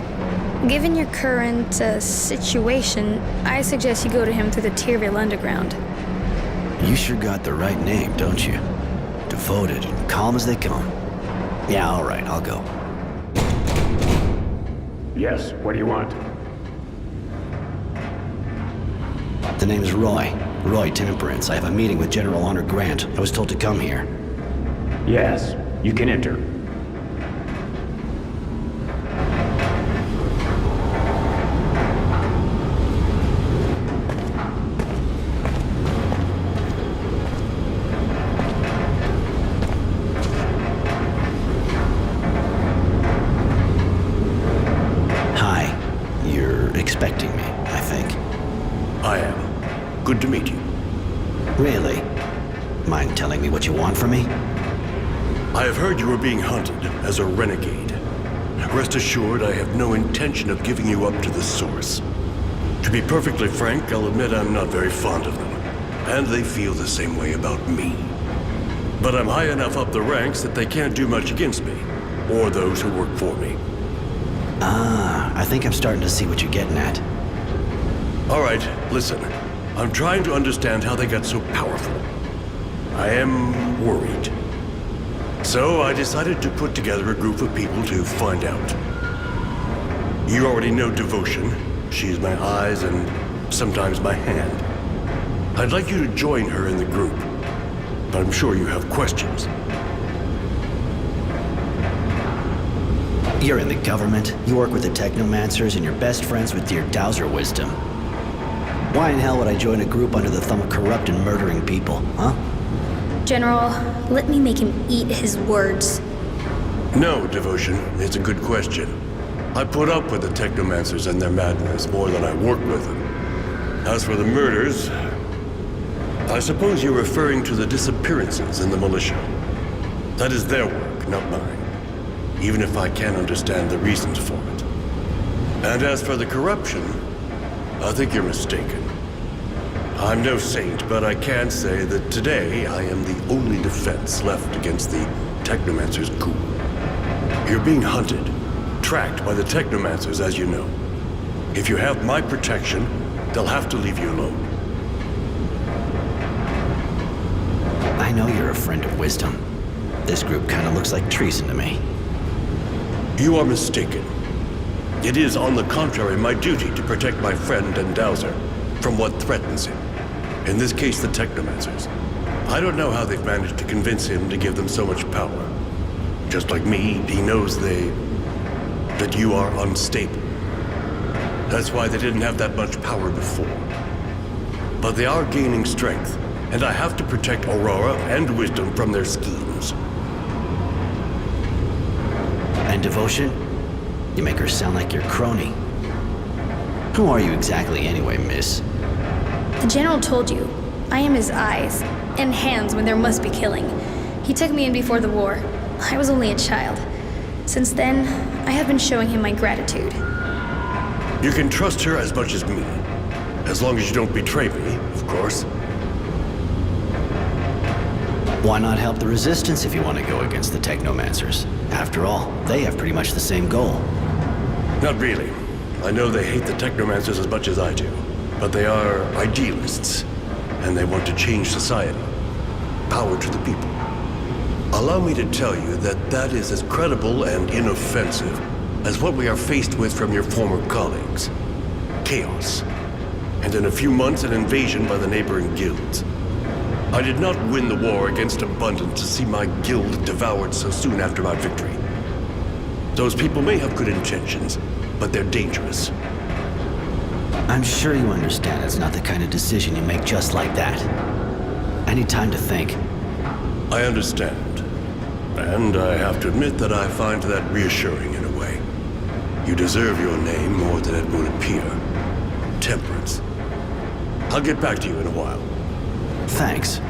Given your current situation, I suggest you go to him through the Tyrville Underground. You sure got the right name, don't you? Devoted and calm as they come. Yeah, all right, I'll go. Yes, what do you want? The name is Roy. Roy Temperance. I have a meeting with General Honor Grant. I was told to come here. Yes, you can enter. Expecting me, I think. I am. Good to meet you. Really? Mind telling me what you want from me? I have heard you are being hunted as a renegade. Rest assured, I have no intention of giving you up to the Source. To be perfectly frank, I'll admit I'm not very fond of them. And they feel the same way about me. But I'm high enough up the ranks that they can't do much against me, or those who work for me. I think I'm starting to see what you're getting at. All right, listen. I'm trying to understand how they got so powerful. I am worried. So I decided to put together a group of people to find out. You already know Devotion. She's my eyes and sometimes my hand. I'd like you to join her in the group. But I'm sure you have questions. You're in the government, you work with the Technomancers, and you're best friends with Dear Dowser Wisdom. Why in hell would I join a group under the thumb of corrupt and murdering people, huh? General, let me make him eat his words. No, Devotion. It's a good question. I put up with the Technomancers and their madness more than I work with them. As for the murders, I suppose you're referring to the disappearances in the militia. That is their work, not mine. Even if I can't understand the reasons for it. And as for the corruption, I think you're mistaken. I'm no saint, but I can say that today I am the only defense left against the Technomancer's coup. You're being hunted, tracked by the Technomancers, as you know. If you have my protection, they'll have to leave you alone. I know you're a friend of wisdom. This group kind of looks like treason to me. You are mistaken. It is, on the contrary, my duty to protect my friend and Dowser from what threatens him. In this case, the Technomancers. I don't know how they've managed to convince him to give them so much power. Just like me, he knows that you are unstable. That's why they didn't have that much power before. but they are gaining strength, and I have to protect Aurora and Wisdom from their schemes. And Devotion? You make her sound like your crony. Who are you exactly anyway, miss? The General told you, I am his eyes and hands when there must be killing. He took me in before the war. I was only a child. Since then, I have been showing him my gratitude. You can trust her as much as me. As long as you don't betray me, of course. Why not help the Resistance if you want to go against the Technomancers? After all, they have pretty much the same goal. Not really. I know they hate the Technomancers as much as I do. But they are idealists, and they want to change society. Power to the people. Allow me to tell you that that is as credible and inoffensive as what we are faced with from your former colleagues. Chaos. And in a few months, an invasion by the neighboring guilds. I did not win the war against Abundant to see my guild devoured so soon after my victory. Those people may have good intentions, but they're dangerous. I'm sure you understand it's not the kind of decision you make just like that. I need time to think. I understand. And I have to admit that I find that reassuring in a way. You deserve your name more than it would appear. Temperance. I'll get back to you in a while. Thanks.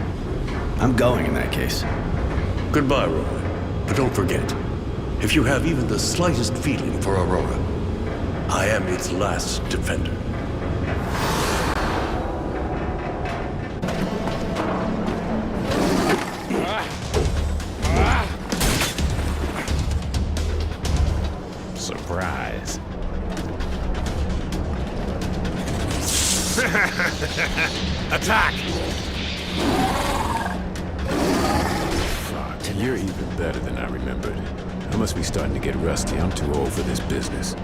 I'm going in that case. Goodbye, Roy. But don't forget, if you have even the slightest feeling for Aurora, I am its last defender. Surprise. Attack! Fuck, you're even better than I remembered. I must be starting to get rusty. I'm too old for this business.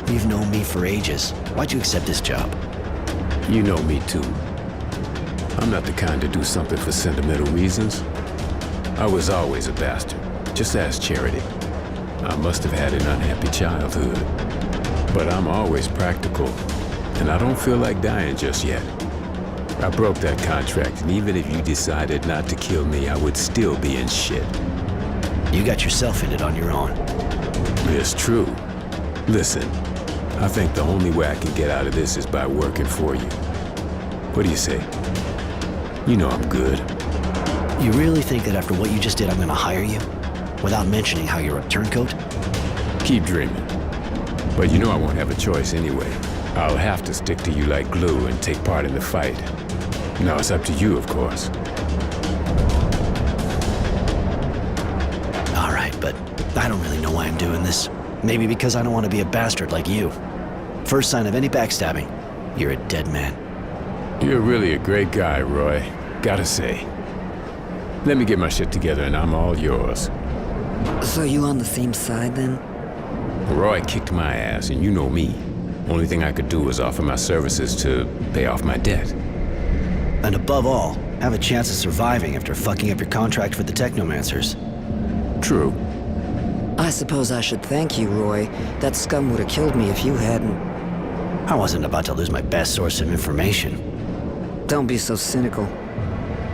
You've known me for ages. Why'd you accept this job? You know me too. I'm not the kind to do something for sentimental reasons. I was always a bastard. Just ask Charity. I must have had an unhappy childhood. But I'm always practical, and I don't feel like dying just yet. I broke that contract, and even if you decided not to kill me, I would still be in shit. You got yourself in it on your own. It's true. Listen, I think the only way I can get out of this is by working for you. What do you say? You know I'm good. You really think that after what you just did, I'm gonna hire you? Without mentioning how you're a turncoat? Keep dreaming. But you know I won't have a choice anyway. I'll have to stick to you like glue and take part in the fight. Now it's up to you, of course. All right, but I don't really know why I'm doing this. Maybe because I don't want to be a bastard like you. First sign of any backstabbing, you're a dead man. You're really a great guy, Roy. Gotta say. Let me get my shit together and I'm all yours. So you on the same side then? Roy kicked my ass, and you know me. Only thing I could do was offer my services to pay off my debt. And above all, have a chance of surviving after fucking up your contract with the Technomancers. True. I suppose I should thank you, Roy. That scum would have killed me if you hadn't. I wasn't about to lose my best source of information. Don't be so cynical.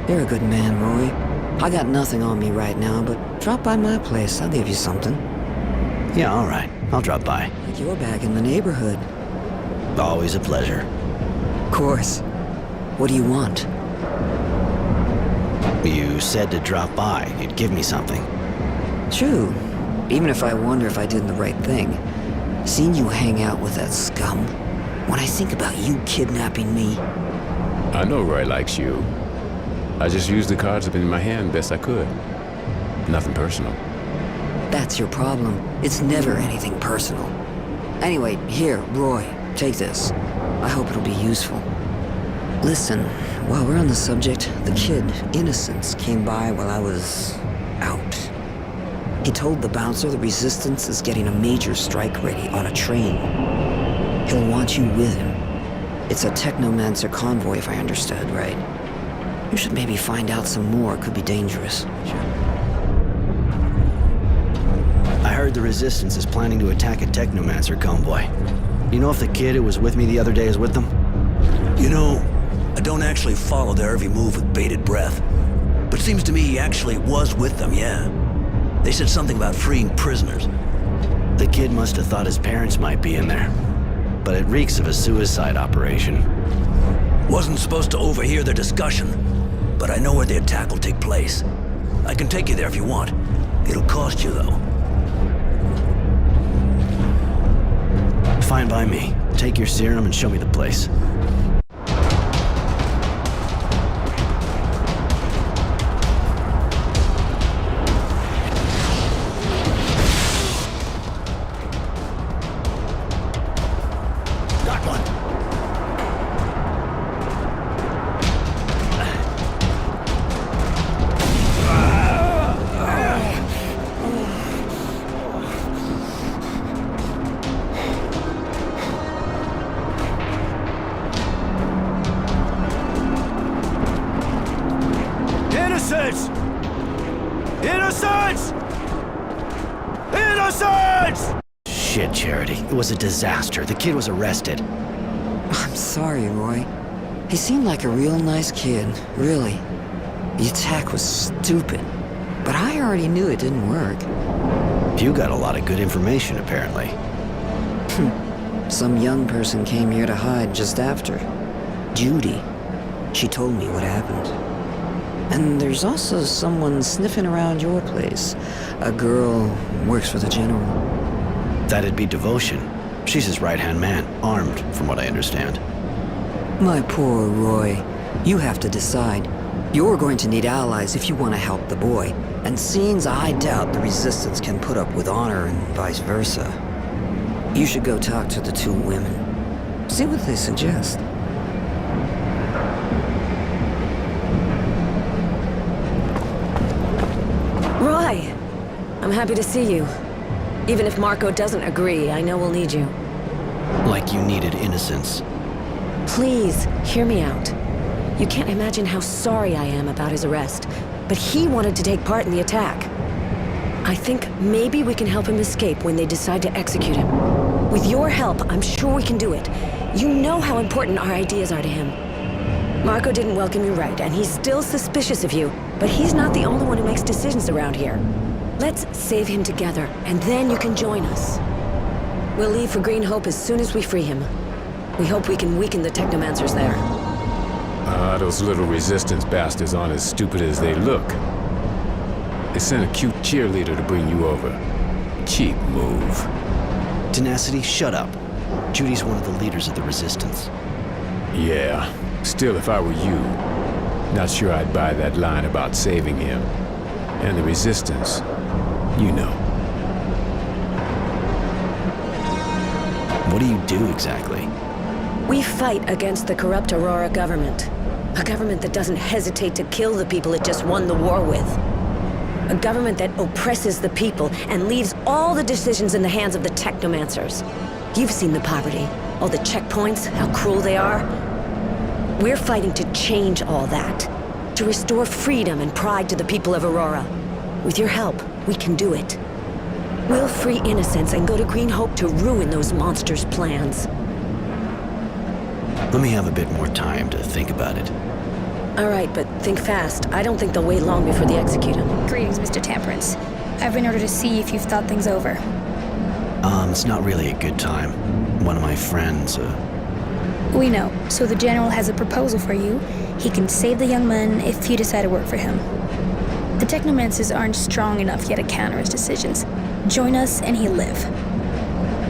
You're a good man, Roy. I got nothing on me right now, but drop by my place. I'll give you something. Yeah, all right. I'll drop by. You're back in the neighborhood. Always a pleasure. Of course. What do you want? You said to drop by. You'd give me something. True. Even if I wonder if I did the right thing. Seeing you hang out with that scum. When I think about you kidnapping me. I know Roy likes you. I just used the cards up in my hand best I could. Nothing personal. That's your problem. It's never anything personal. Anyway, here, Roy, take this. I hope it'll be useful. Listen, while we're on the subject, the kid, Innocence, came by while I was out. He told the bouncer the Resistance is getting a major strike ready on a train. He'll want you with him. It's a Technomancer convoy, if I understood right. You should maybe find out some more. It could be dangerous. I heard the Resistance is planning to attack a Technomancer convoy. You know if the kid who was with me the other day is with them? You know, I don't actually follow their every move with bated breath. But it seems to me he actually was with them, yeah. They said something about freeing prisoners. The kid must have thought his parents might be in there. But it reeks of a suicide operation. Wasn't supposed to overhear their discussion, but I know where the attack will take place. I can take you there if you want. It'll cost you, though. Fine by me. Take your serum and show me the place. Innocents! Innocents! Innocents! Shit, Charity. It was a disaster. The kid was arrested. I'm sorry, Roy. He seemed like a real nice kid, really. The attack was stupid, but I already knew it didn't work. You got a lot of good information, apparently. Some young person came here to hide just after. Judy. She told me what happened. And there's also someone sniffing around your place. A girl works for the General. That'd be Devotion. She's his right-hand man, armed, from what I understand. My poor Roy. You have to decide. You're going to need allies if you want to help the boy. And scenes I doubt the Resistance can put up with honor and vice versa. You should go talk to the two women. See what they suggest. Roy! I'm happy to see you. Even if Marco doesn't agree, I know we'll need you. Like you needed innocence. Please, hear me out. You can't imagine how sorry I am about his arrest, but he wanted to take part in the attack. I think maybe we can help him escape when they decide to execute him. With your help, I'm sure we can do it. You know how important our ideas are to him. Marco didn't welcome you right, and he's still suspicious of you, but he's not the only one who makes decisions around here. Let's save him together, and then you can join us. We'll leave for Green Hope as soon as we free him. We hope we can weaken the Technomancers there. Those little Resistance bastards aren't as stupid as they look. They sent a cute cheerleader to bring you over. Cheap move. Tenacity, shut up. Judy's one of the leaders of the Resistance. Yeah. Still, if I were you, not sure I'd buy that line about saving him. And the Resistance, you know. What do you do exactly? We fight against the corrupt Aurora government. A government that doesn't hesitate to kill the people it just won the war with. A government that oppresses the people and leaves all the decisions in the hands of the Technomancers. You've seen the poverty, all the checkpoints, how cruel they are. We're fighting to change all that. To restore freedom and pride to the people of Aurora. With your help, we can do it. We'll free innocents and go to Green Hope to ruin those monsters' plans. Let me have a bit more time to think about it. All right, but think fast. I don't think they'll wait long before they execute him. Greetings, Mr. Temperance. I've been ordered to see if you've thought things over. It's not really a good time. One of my friends, We know. So the General has a proposal for you. He can save the young man if you decide to work for him. The Technomancers aren't strong enough yet to counter his decisions. Join us and he'll live.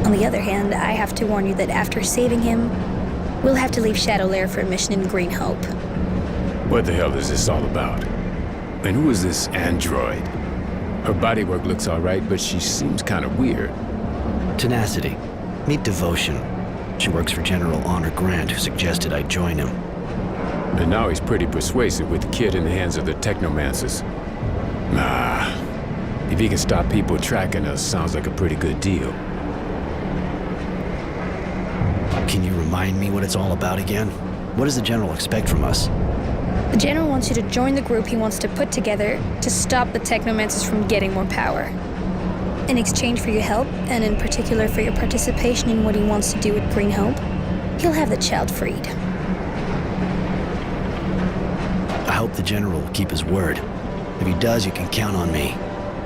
On the other hand, I have to warn you that after saving him, we'll have to leave Shadow Lair for a mission in Green Hope. What the hell is this all about? And who is this android? Her bodywork looks all right, but she seems kind of weird. Tenacity. Meet Devotion. She works for General Honor Grant, who suggested I join him. And now he's pretty persuasive with the kid in the hands of the Technomancers. Nah. If he can stop people tracking us, sounds like a pretty good deal. Can you remind me what it's all about again? What does the General expect from us? The General wants you to join the group he wants to put together to stop the Technomancers from getting more power. In exchange for your help, and in particular for your participation in what he wants to do at Green Hope, he'll have the child freed. hope the General will keep his word. If he does, you can count on me.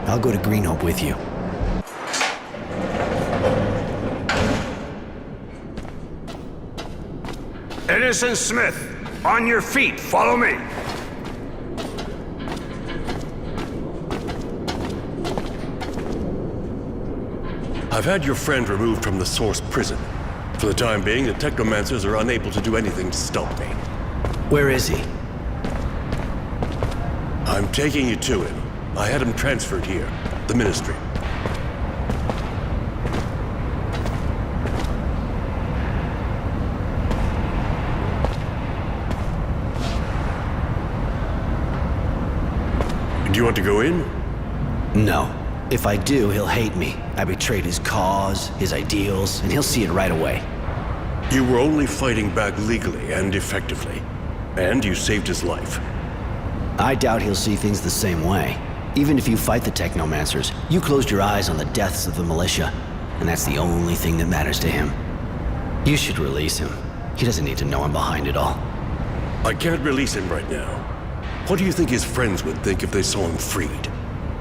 I'll go to Greenhope with you. Innocent Smith, on your feet, follow me. I've had your friend removed from the Source prison. For the time being, the Technomancers are unable to do anything to stop me. Where is he? I'm taking you to him. I had him transferred here, the Ministry. Do you want to go in? No. If I do, he'll hate me. I betrayed his cause, his ideals, and he'll see it right away. You were only fighting back legally and effectively. And you saved his life. I doubt he'll see things the same way. Even if you fight the Technomancers, you closed your eyes on the deaths of the militia, and that's the only thing that matters to him. You should release him. He doesn't need to know I'm behind it all. I can't release him right now. What do you think his friends would think if they saw him freed?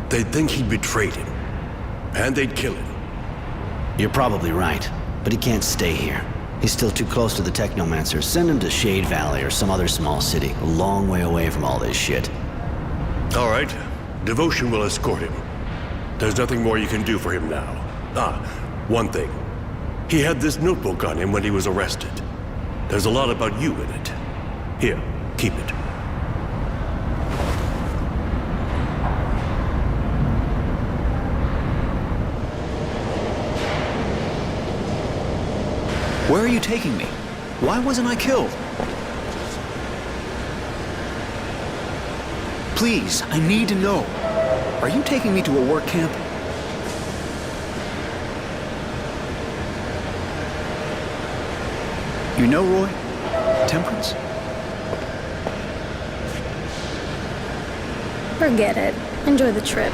They'd think he betrayed him. And they'd kill him. You're probably right, but he can't stay here. He's still too close to the Technomancers. Send him to Shade Valley or some other small city, a long way away from all this shit. All right. Devotion will escort him. There's nothing more you can do for him now. One thing. He had this notebook on him when he was arrested. There's a lot about you in it. Here, keep it. Where are you taking me? Why wasn't I killed? Please, I need to know. Are you taking me to a work camp? You know, Roy? Temperance? Forget it. Enjoy the trip.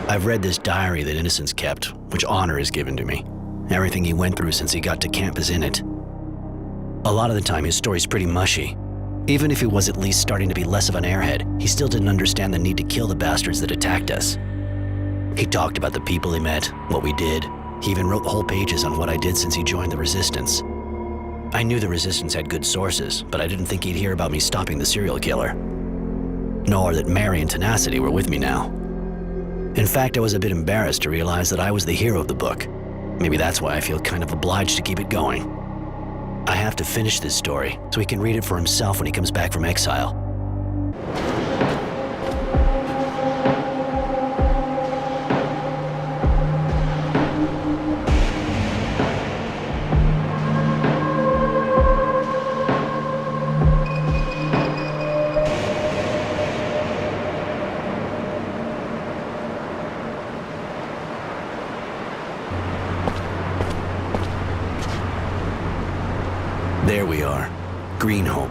I've read this diary that Innocence kept, which honor is given to me. Everything he went through since he got to camp is in it. A lot of the time, his story's pretty mushy. Even if he was at least starting to be less of an airhead, he still didn't understand the need to kill the bastards that attacked us. He talked about the people he met, what we did. He even wrote whole pages on what I did since he joined the Resistance. I knew the Resistance had good sources, but I didn't think he'd hear about me stopping the serial killer. Nor that Mary and Tenacity were with me now. In fact, I was a bit embarrassed to realize that I was the hero of the book. Maybe that's why I feel kind of obliged to keep it going. I have to finish this story so he can read it for himself when he comes back from exile. There we are. Greenhope.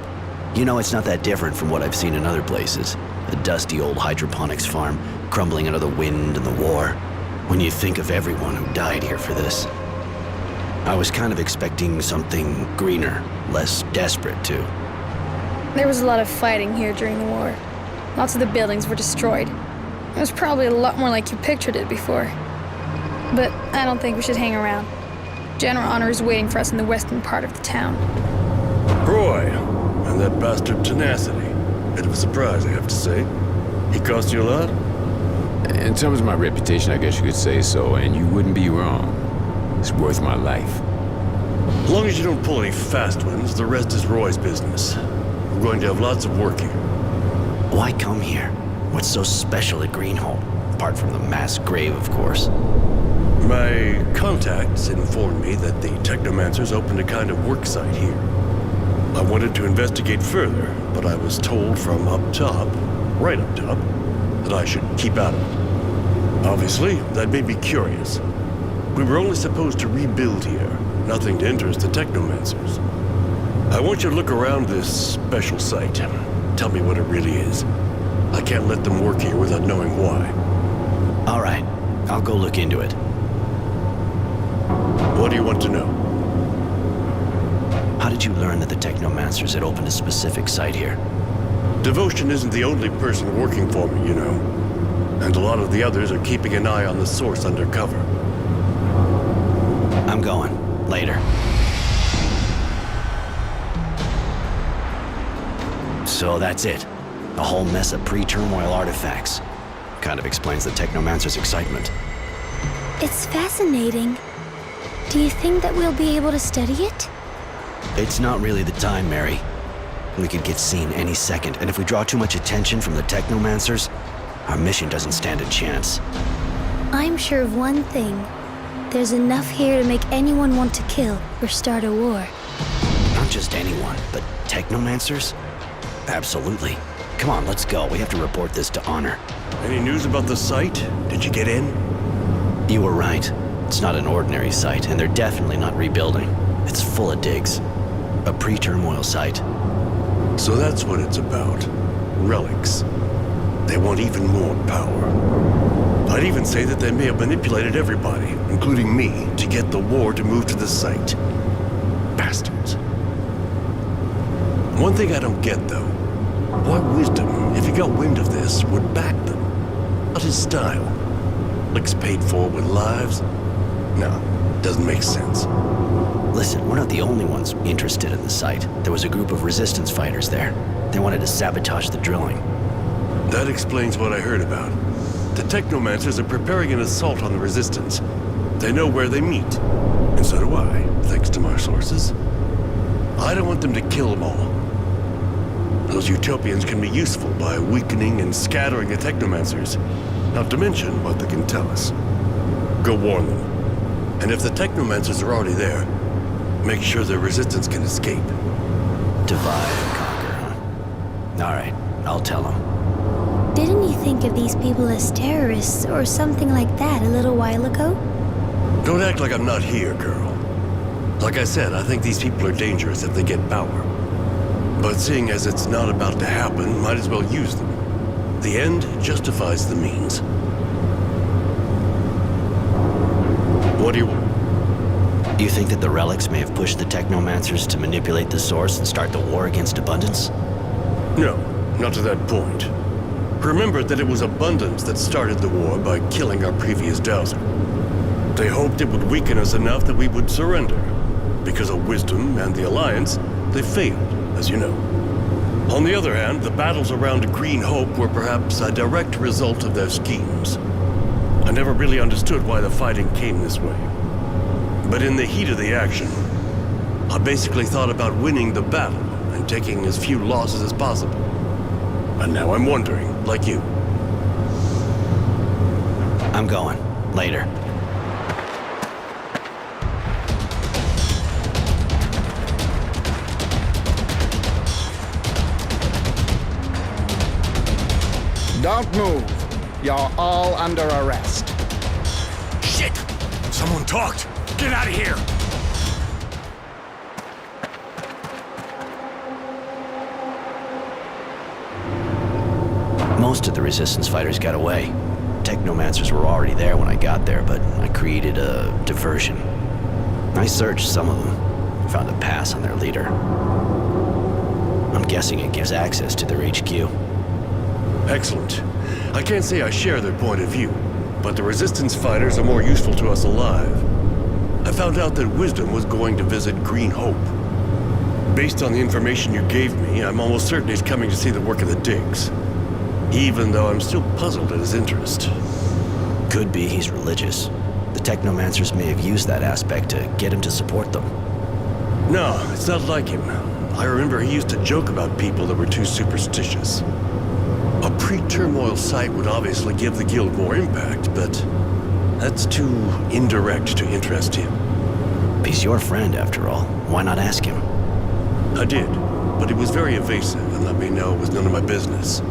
You know, it's not that different from what I've seen in other places. A dusty old hydroponics farm, crumbling under the wind and the war. When you think of everyone who died here for this. I was kind of expecting something greener, less desperate too. There was a lot of fighting here during the war. Lots of the buildings were destroyed. It was probably a lot more like you pictured it before. But I don't think we should hang around. General Honor is waiting for us in the western part of the town. Roy, and that bastard Tenacity. Bit of a surprise, I have to say. He cost you a lot? In terms of my reputation, I guess you could say so, and you wouldn't be wrong. It's worth my life. As long as you don't pull any fast ones, the rest is Roy's business. We're going to have lots of work here. Why come here? What's so special at Greenhope? Apart from the mass grave, of course. My contacts informed me that the Technomancers opened a kind of work site here. I wanted to investigate further, but I was told from up top, right up top, that I should keep out of it. Obviously, that made me curious. We were only supposed to rebuild here, nothing to interest the Technomancers. I want you to look around this special site. Tell me what it really is. I can't let them work here without knowing why. All right, I'll go look into it. What do you want to know? How did you learn that the Technomancers had opened a specific site here? Devotion isn't the only person working for me, you know. And a lot of the others are keeping an eye on the source undercover. I'm going. Later. So that's it. A whole mess of pre-turmoil artifacts. Kind of explains the Technomancer's excitement. It's fascinating. Do you think that we'll be able to study it? It's not really the time, Mary. We could get seen any second, and if we draw too much attention from the Technomancers, our mission doesn't stand a chance. I'm sure of one thing. There's enough here to make anyone want to kill or start a war. Not just anyone, but Technomancers? Absolutely. Come on, let's go. We have to report this to Honor. Any news about the site? Did you get in? You were right. It's not an ordinary site, and they're definitely not rebuilding. It's full of digs. A pre-turmoil site. So that's what it's about. Relics. They want even more power. I'd even say that they may have manipulated everybody, including me, to get the war to move to the site. Bastards. One thing I don't get, though. Why Wisdom, if he got wind of this, would back them? Not his style. Licks paid for with lives? No, doesn't make sense. Listen, we're not the only ones interested in the site. There was a group of resistance fighters there. They wanted to sabotage the drilling. That explains what I heard about. The Technomancers are preparing an assault on the resistance. They know where they meet. And so do I, thanks to my sources. I don't want them to kill them all. Those Utopians can be useful by weakening and scattering the Technomancers. Not to mention what they can tell us. Go warn them. And if the Technomancers are already there, make sure their resistance can escape. Divide and conquer, huh? All right, I'll tell them. Didn't you think of these people as terrorists or something like that a little while ago? Don't act like I'm not here, girl. Like I said, I think these people are dangerous if they get power. But seeing as it's not about to happen, might as well use them. The end justifies the means. What do you want? You think that the relics may have pushed the Technomancers to manipulate the source and start the war against Abundance? No, not to that point. Remember that it was Abundance that started the war by killing our previous dowser. They hoped it would weaken us enough that we would surrender. Because of Wisdom and the Alliance, they failed, as you know. On the other hand, the battles around Green Hope were perhaps a direct result of their schemes. I never really understood why the fighting came this way. But in the heat of the action, I basically thought about winning the battle and taking as few losses as possible. And now I'm wondering, like you. I'm going. Later. Don't move. You're all under arrest. Shit! Someone talked! Get out of here! Most of the resistance fighters got away. Technomancers were already there when I got there, but I created a diversion. I searched some of them, found a pass on their leader. I'm guessing it gives access to their HQ. Excellent. I can't say I share their point of view, but the Resistance fighters are more useful to us alive. I found out that Wisdom was going to visit Green Hope. Based on the information you gave me, I'm almost certain he's coming to see the work of the digs. Even though I'm still puzzled at his interest. Could be he's religious. The Technomancers may have used that aspect to get him to support them. No, it's not like him. I remember he used to joke about people that were too superstitious. A pre-turmoil site would obviously give the guild more impact, but that's too indirect to interest him. He's your friend, after all. Why not ask him? I did, but he was very evasive and let me know it was none of my business.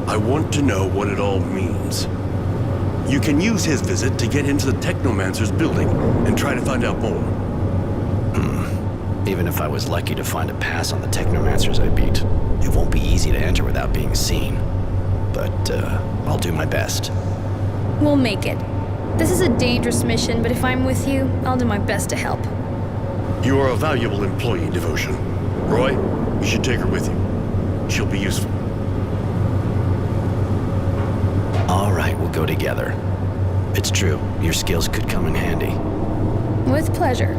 I want to know what it all means. You can use his visit to get into the Technomancer's building and try to find out more. Even if I was lucky to find a pass on the Technomancers I beat, it won't be easy to enter without being seen. but I'll do my best. We'll make it. This is a dangerous mission, but if I'm with you, I'll do my best to help. You are a valuable employee, Devotion. Roy, you should take her with you. She'll be useful. All right, we'll go together. It's true, your skills could come in handy. With pleasure.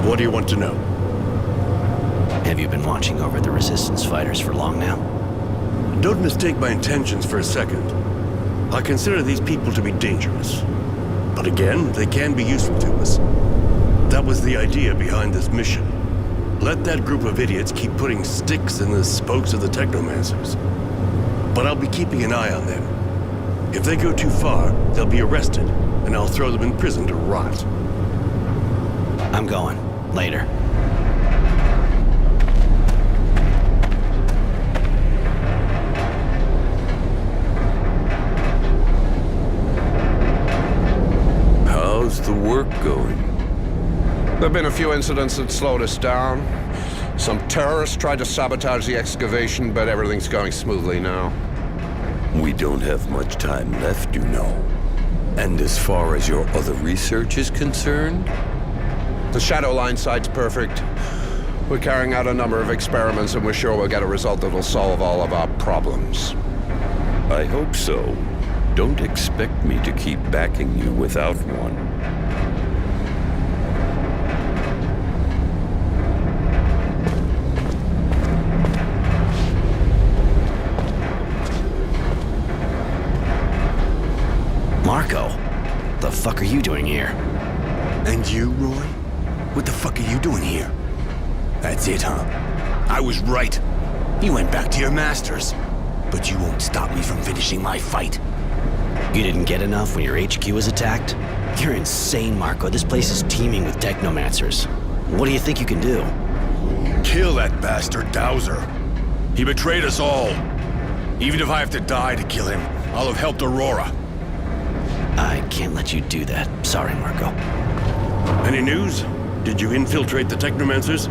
What do you want to know? Have you been watching over the Resistance fighters for long now? Don't mistake my intentions for a second. I consider these people to be dangerous. But again, they can be useful to us. That was the idea behind this mission. Let that group of idiots keep putting sticks in the spokes of the Technomancers. But I'll be keeping an eye on them. If they go too far, they'll be arrested, and I'll throw them in prison to rot. I'm going. Later. How's the work going? There have been a few incidents that slowed us down. Some terrorists tried to sabotage the excavation, but everything's going smoothly now. We don't have much time left, you know. And as far as your other research is concerned? The Shadow Line site's perfect. We're carrying out a number of experiments, and we're sure we'll get a result that'll solve all of our problems. I hope so. Don't expect me to keep backing you without one. Marco, the fuck are you doing here? And you, Roy? What the fuck are you doing here? That's it, huh? I was right. You went back to your masters. But you won't stop me from finishing my fight. You didn't get enough when your HQ was attacked? You're insane, Marco. This place is teeming with technomancers. What do you think you can do? Kill that bastard Dowser. He betrayed us all. Even if I have to die to kill him, I'll have helped Aurora. I can't let you do that. Sorry, Marco. Any news? Did you infiltrate the Technomancers?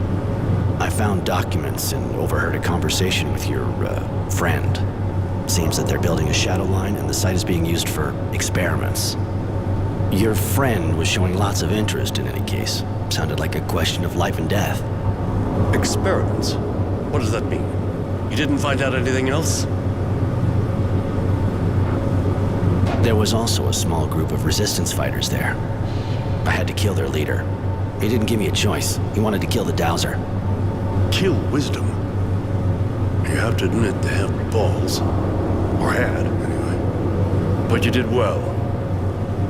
I found documents and overheard a conversation with your, friend. Seems that they're building a shadow line and the site is being used for experiments. Your friend was showing lots of interest in any case. Sounded like a question of life and death. Experiments? What does that mean? You didn't find out anything else? There was also a small group of resistance fighters there. I had to kill their leader. He didn't give me a choice. He wanted to kill the Dowser. Kill Wisdom? You have to admit they have balls. Or had, anyway. But you did well.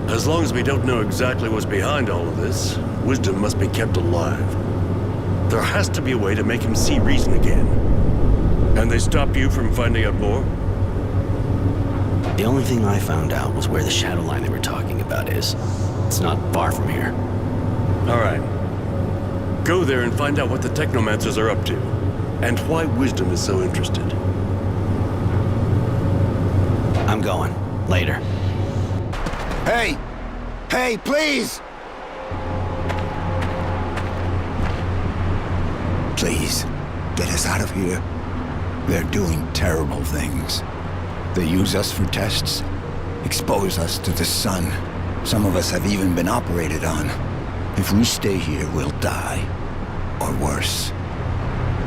As long as we don't know exactly what's behind all of this, Wisdom must be kept alive. There has to be a way to make him see reason again. And they stopped you from finding out more? The only thing I found out was where the shadow line they were talking about is. It's not far from here. All right. Go there and find out what the Technomancers are up to, and why Wisdom is so interested. I'm going. Later. Hey! Hey, please! Please, get us out of here. They're doing terrible things. They use us for tests, expose us to the sun. Some of us have even been operated on. If we stay here, we'll die. Or worse.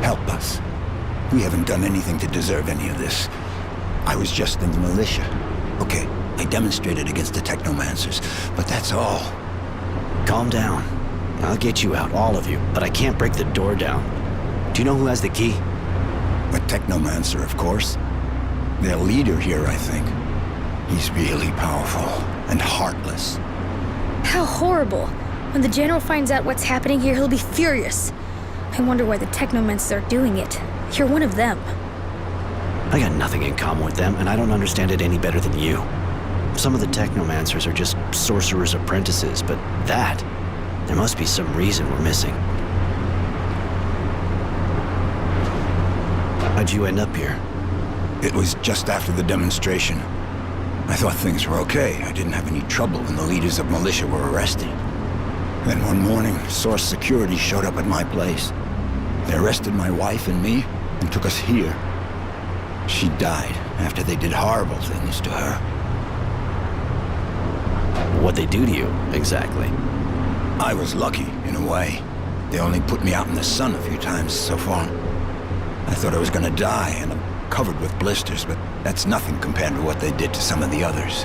Help us. We haven't done anything to deserve any of this. I was just in the militia. Okay, I demonstrated against the Technomancers, but that's all. Calm down. I'll get you out, all of you, but I can't break the door down. Do you know who has the key? A Technomancer, of course. Their leader here, I think. He's really powerful and heartless. How horrible. When the General finds out what's happening here, he'll be furious. I wonder why the Technomancers are doing it. You're one of them. I got nothing in common with them, and I don't understand it any better than you. Some of the Technomancers are just sorcerers' apprentices, but there must be some reason we're missing. How'd you end up here? It was just after the demonstration. I thought things were okay. I didn't have any trouble when the leaders of militia were arrested. Then one morning, Source Security showed up at my place. They arrested my wife and me and took us here. She died after they did horrible things to her. What'd they do to you, exactly? I was lucky, in a way. They only put me out in the sun a few times so far. I thought I was gonna die, and I'm covered with blisters, but that's nothing compared to what they did to some of the others.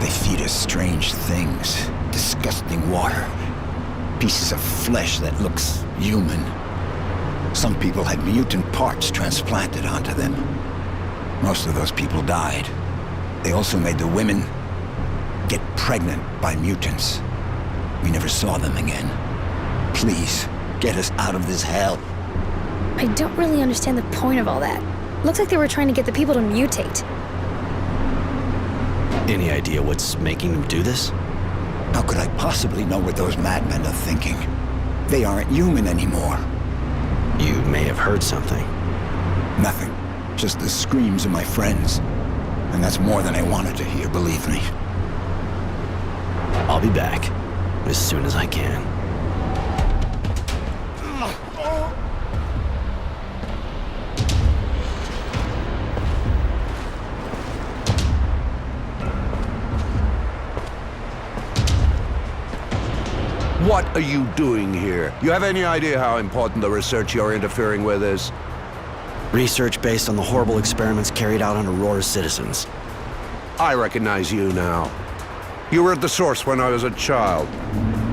They feed us strange things, disgusting water, pieces of flesh that looks human. Some people had mutant parts transplanted onto them. Most of those people died. They also made the women get pregnant by mutants. We never saw them again. Please, get us out of this hell. I don't really understand the point of all that. Looks like they were trying to get the people to mutate. Any idea what's making them do this? How could I possibly know what those madmen are thinking? They aren't human anymore. You may have heard something. Nothing. Just the screams of my friends. And that's more than I wanted to hear, believe me. I'll be back as soon as I can. What are you doing here? You have any idea how important the research you're interfering with is? Research based on the horrible experiments carried out on Aurora's citizens. I recognize you now. You were at the source when I was a child.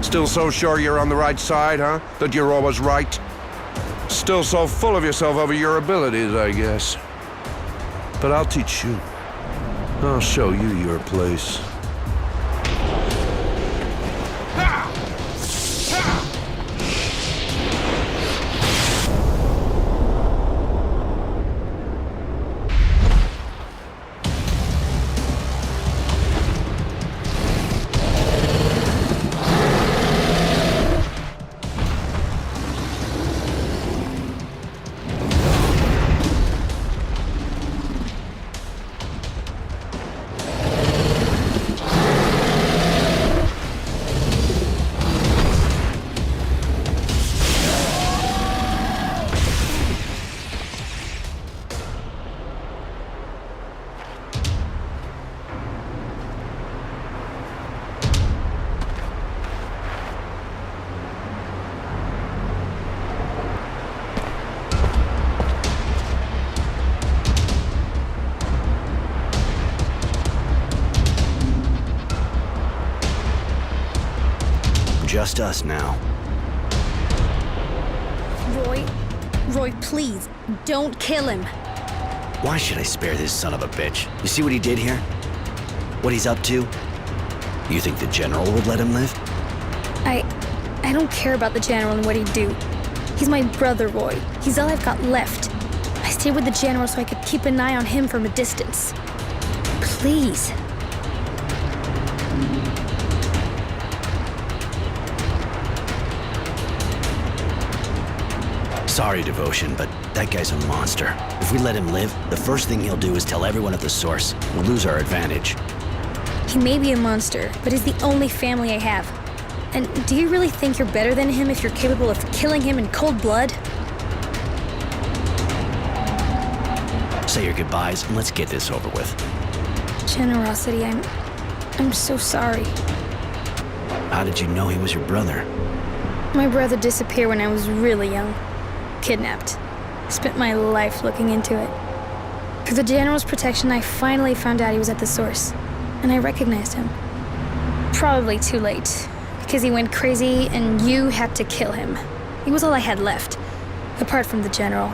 Still so sure you're on the right side, huh? That you're always right? Still so full of yourself over your abilities, I guess. But I'll teach you. I'll show you your place. Just us now. Roy, please, don't kill him. Why should I spare this son of a bitch? You see what he did here? What he's up to? You think the General would let him live? I don't care about the General and what he'd do. He's my brother, Roy. He's all I've got left. I stayed with the General so I could keep an eye on him from a distance. Please. Sorry, Devotion, but that guy's a monster. If we let him live, the first thing he'll do is tell everyone at the source. We'll lose our advantage. He may be a monster, but he's the only family I have. And do you really think you're better than him if you're capable of killing him in cold blood? Say your goodbyes and let's get this over with. Generosity, I'm so sorry. How did you know he was your brother? My brother disappeared when I was really young. Kidnapped. Spent my life looking into it. Through the General's protection, I finally found out he was at the source, and I recognized him. Probably too late, because he went crazy and you had to kill him. He was all I had left, apart from the General.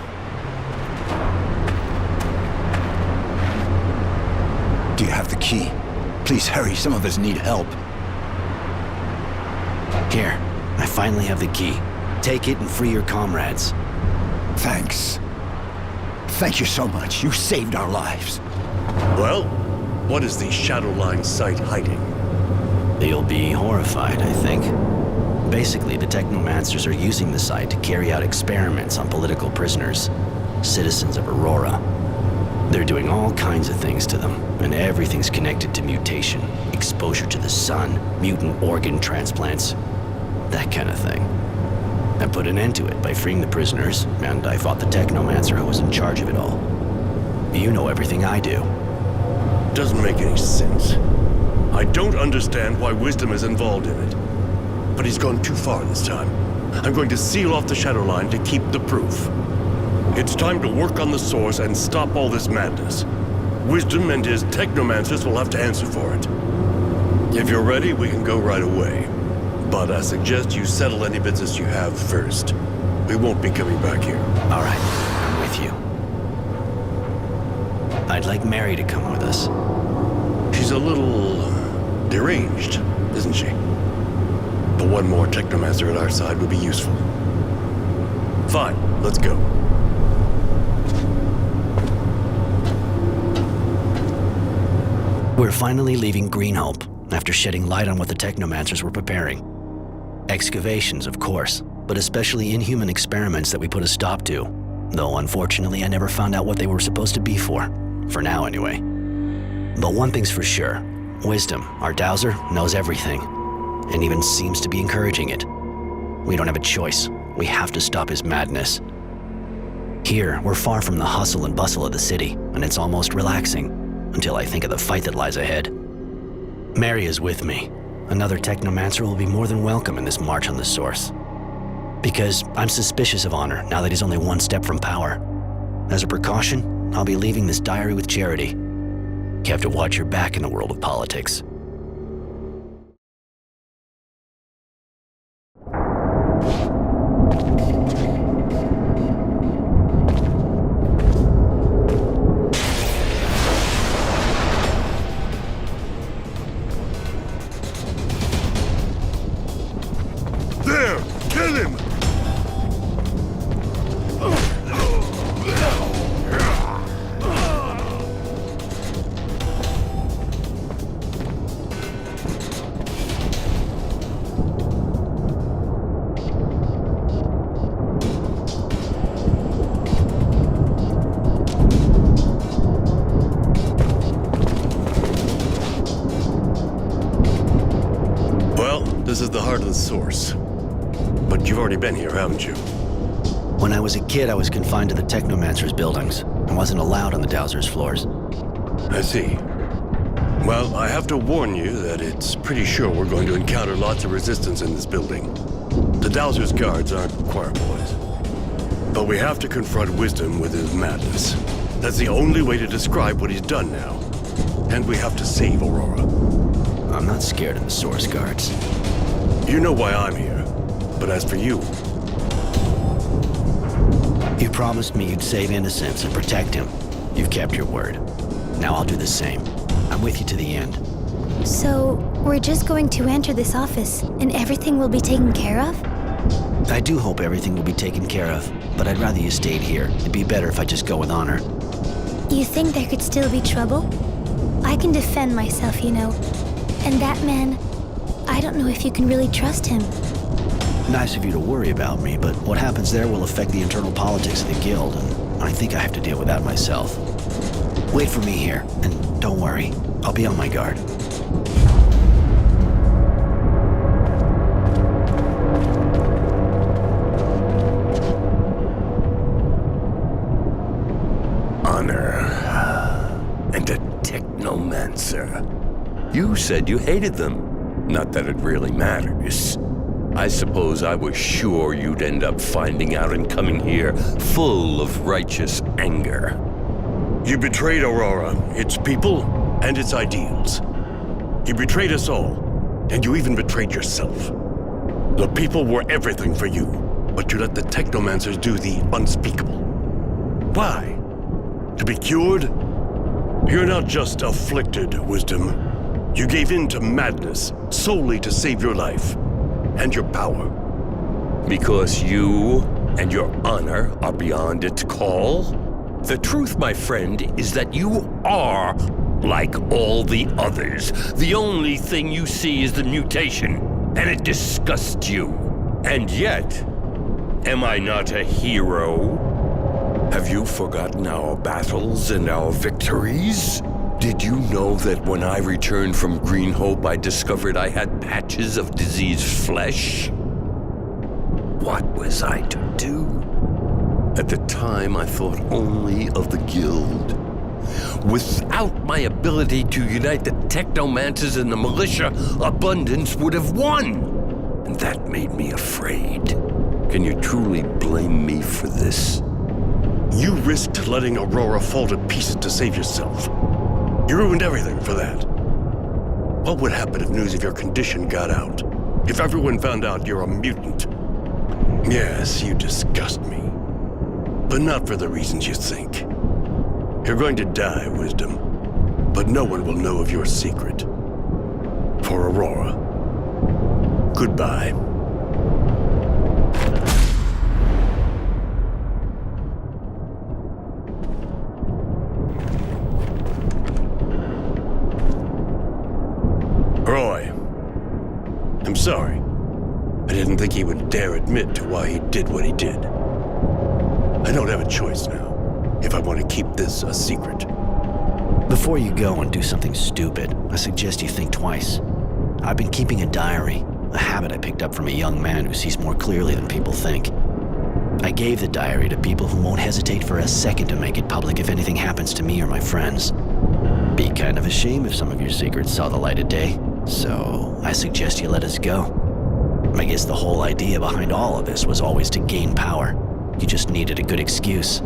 Do you have the key? Please hurry, some of us need help. Here, I finally have the key. Take it and free your comrades. Thanks. Thank you so much. You saved our lives. Well, what is the Shadowline site hiding? You'll be horrified, I think. Basically, the Technomancers are using the site to carry out experiments on political prisoners, citizens of Aurora. They're doing all kinds of things to them, and everything's connected to mutation, exposure to the sun, mutant organ transplants, that kind of thing. I put an end to it by freeing the prisoners, and I fought the Technomancer who was in charge of it all. You know everything I do. Doesn't make any sense. I don't understand why Wisdom is involved in it. But he's gone too far this time. I'm going to seal off the shadow line to keep the proof. It's time to work on the source and stop all this madness. Wisdom and his technomancers will have to answer for it. If you're ready, we can go right away. But I suggest you settle any business you have first. We won't be coming back here. All right, I'm with you. I'd like Mary to come with us. She's a little deranged, isn't she? But one more technomancer at our side would be useful. Fine, let's go. We're finally leaving Green Hope after shedding light on what the technomancers were preparing. Excavations, of course, but especially inhuman experiments that we put a stop to. Though unfortunately I never found out what they were supposed to be for now anyway. But one thing's for sure, Wisdom, our dowser, knows everything, and even seems to be encouraging it. We don't have a choice. We have to stop his madness. Here, we're far from the hustle and bustle of the city, and it's almost relaxing, until I think of the fight that lies ahead. Mary is with me. Another technomancer will be more than welcome in this march on the source. Because I'm suspicious of Honor now that he's only one step from power. As a precaution, I'll be leaving this diary with Charity. You have to watch your back in the world of politics. There! Kill him! Well, this is the heart of the source. But you've already been here, haven't you? When I was a kid, I was confined to the Technomancer's buildings. I wasn't allowed on the Dowser's floors. I see. Well, I have to warn you that it's pretty sure we're going to encounter lots of resistance in this building. The Dowser's guards aren't choir boys. But we have to confront Wisdom with his madness. That's the only way to describe what he's done now. And we have to save Aurora. I'm not scared of the Source guards. You know why I'm here. But as for you... You promised me you'd save innocents and protect him. You've kept your word. Now I'll do the same. I'm with you to the end. So, we're just going to enter this office, and everything will be taken care of? I do hope everything will be taken care of, but I'd rather you stayed here. It'd be better if I just go with Honor. You think there could still be trouble? I can defend myself, you know. And that man, I don't know if you can really trust him. Nice of you to worry about me, but what happens there will affect the internal politics of the guild, and I think I have to deal with that myself. Wait for me here, and don't worry, I'll be on my guard. Honor and a technomancer. You said you hated them. Not that it really matters. I suppose I was sure you'd end up finding out and coming here full of righteous anger. You betrayed Aurora, its people, and its ideals. You betrayed us all, and you even betrayed yourself. The people were everything for you, but you let the technomancers do the unspeakable. Why? To be cured? You're not just afflicted, Wisdom. You gave in to madness solely to save your life. And your power. Because you and your honor are beyond its call? The truth, my friend, is that you are like all the others. The only thing you see is the mutation, and it disgusts you. And yet, am I not a hero? Have you forgotten our battles and our victories? Did you know that when I returned from Green Hope, I discovered I had patches of diseased flesh? What was I to do? At the time, I thought only of the guild. Without my ability to unite the technomancers and the militia, Abundance would have won. And that made me afraid. Can you truly blame me for this? You risked letting Aurora fall to pieces to save yourself. You ruined everything for that. What would happen if news of your condition got out? If everyone found out you're a mutant? Yes, you disgust me. But not for the reasons you think. You're going to die, Wisdom. But no one will know of your secret. For Aurora. Goodbye. Roy. I'm sorry. I didn't think he would dare admit to why he did what he did. I don't have a choice now, if I want to keep this a secret. Before you go and do something stupid, I suggest you think twice. I've been keeping a diary, a habit I picked up from a young man who sees more clearly than people think. I gave the diary to people who won't hesitate for a second to make it public if anything happens to me or my friends. Be kind of a shame if some of your secrets saw the light of day, so I suggest you let us go. I guess the whole idea behind all of this was always to gain power. You just needed a good excuse.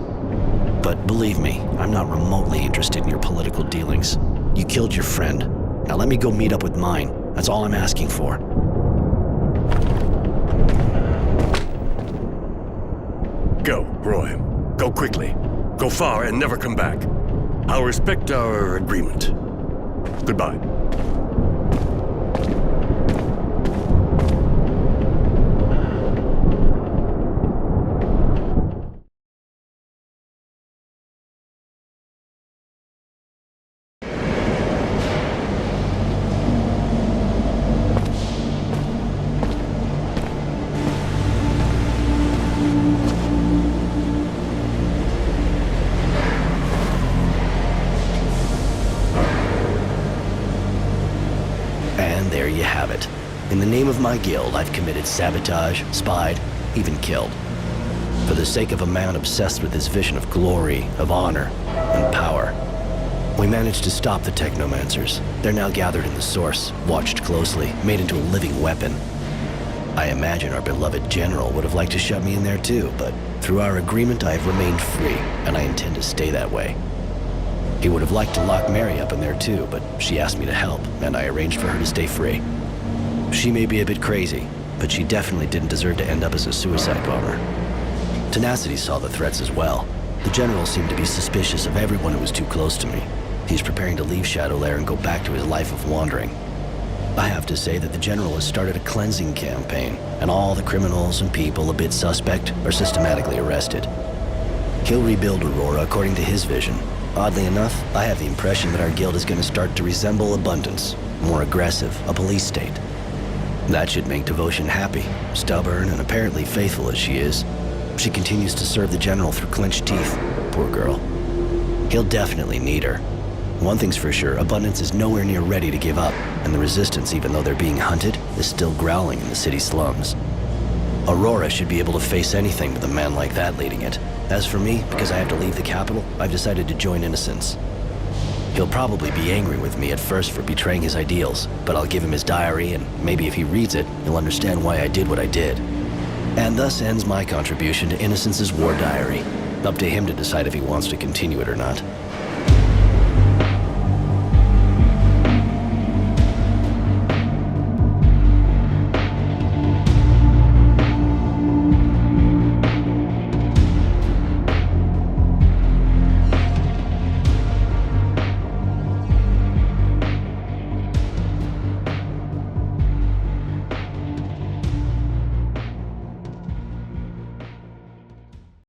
But believe me, I'm not remotely interested in your political dealings. You killed your friend. Now let me go meet up with mine. That's all I'm asking for. Go, Roy. Go quickly. Go far and never come back. I'll respect our agreement. Goodbye. And there you have it. In the name of my guild, I've committed sabotage, spied, even killed. For the sake of a man obsessed with his vision of glory, of honor, and power. We managed to stop the technomancers. They're now gathered in the source, watched closely, made into a living weapon. I imagine our beloved general would have liked to shut me in there too, but through our agreement I have remained free, and I intend to stay that way. He would have liked to lock Mary up in there too, but she asked me to help, and I arranged for her to stay free. She may be a bit crazy, but she definitely didn't deserve to end up as a suicide bomber. Tenacity saw the threats as well. The general seemed to be suspicious of everyone who was too close to me. He's preparing to leave Shadowlair and go back to his life of wandering. I have to say that the general has started a cleansing campaign, and all the criminals and people a bit suspect are systematically arrested. He'll rebuild Aurora according to his vision. Oddly enough, I have the impression that our guild is going to start to resemble Abundance, more aggressive, a police state. That should make Devotion happy, stubborn and apparently faithful as she is. She continues to serve the general through clenched teeth, poor girl. He'll definitely need her. One thing's for sure, Abundance is nowhere near ready to give up, and the Resistance, even though they're being hunted, is still growling in the city slums. Aurora should be able to face anything with a man like that leading it. As for me, because I have to leave the capital, I've decided to join Innocence. He'll probably be angry with me at first for betraying his ideals, but I'll give him his diary, and maybe if he reads it, he'll understand why I did what I did. And thus ends my contribution to Innocence's war diary. Up to him to decide if he wants to continue it or not.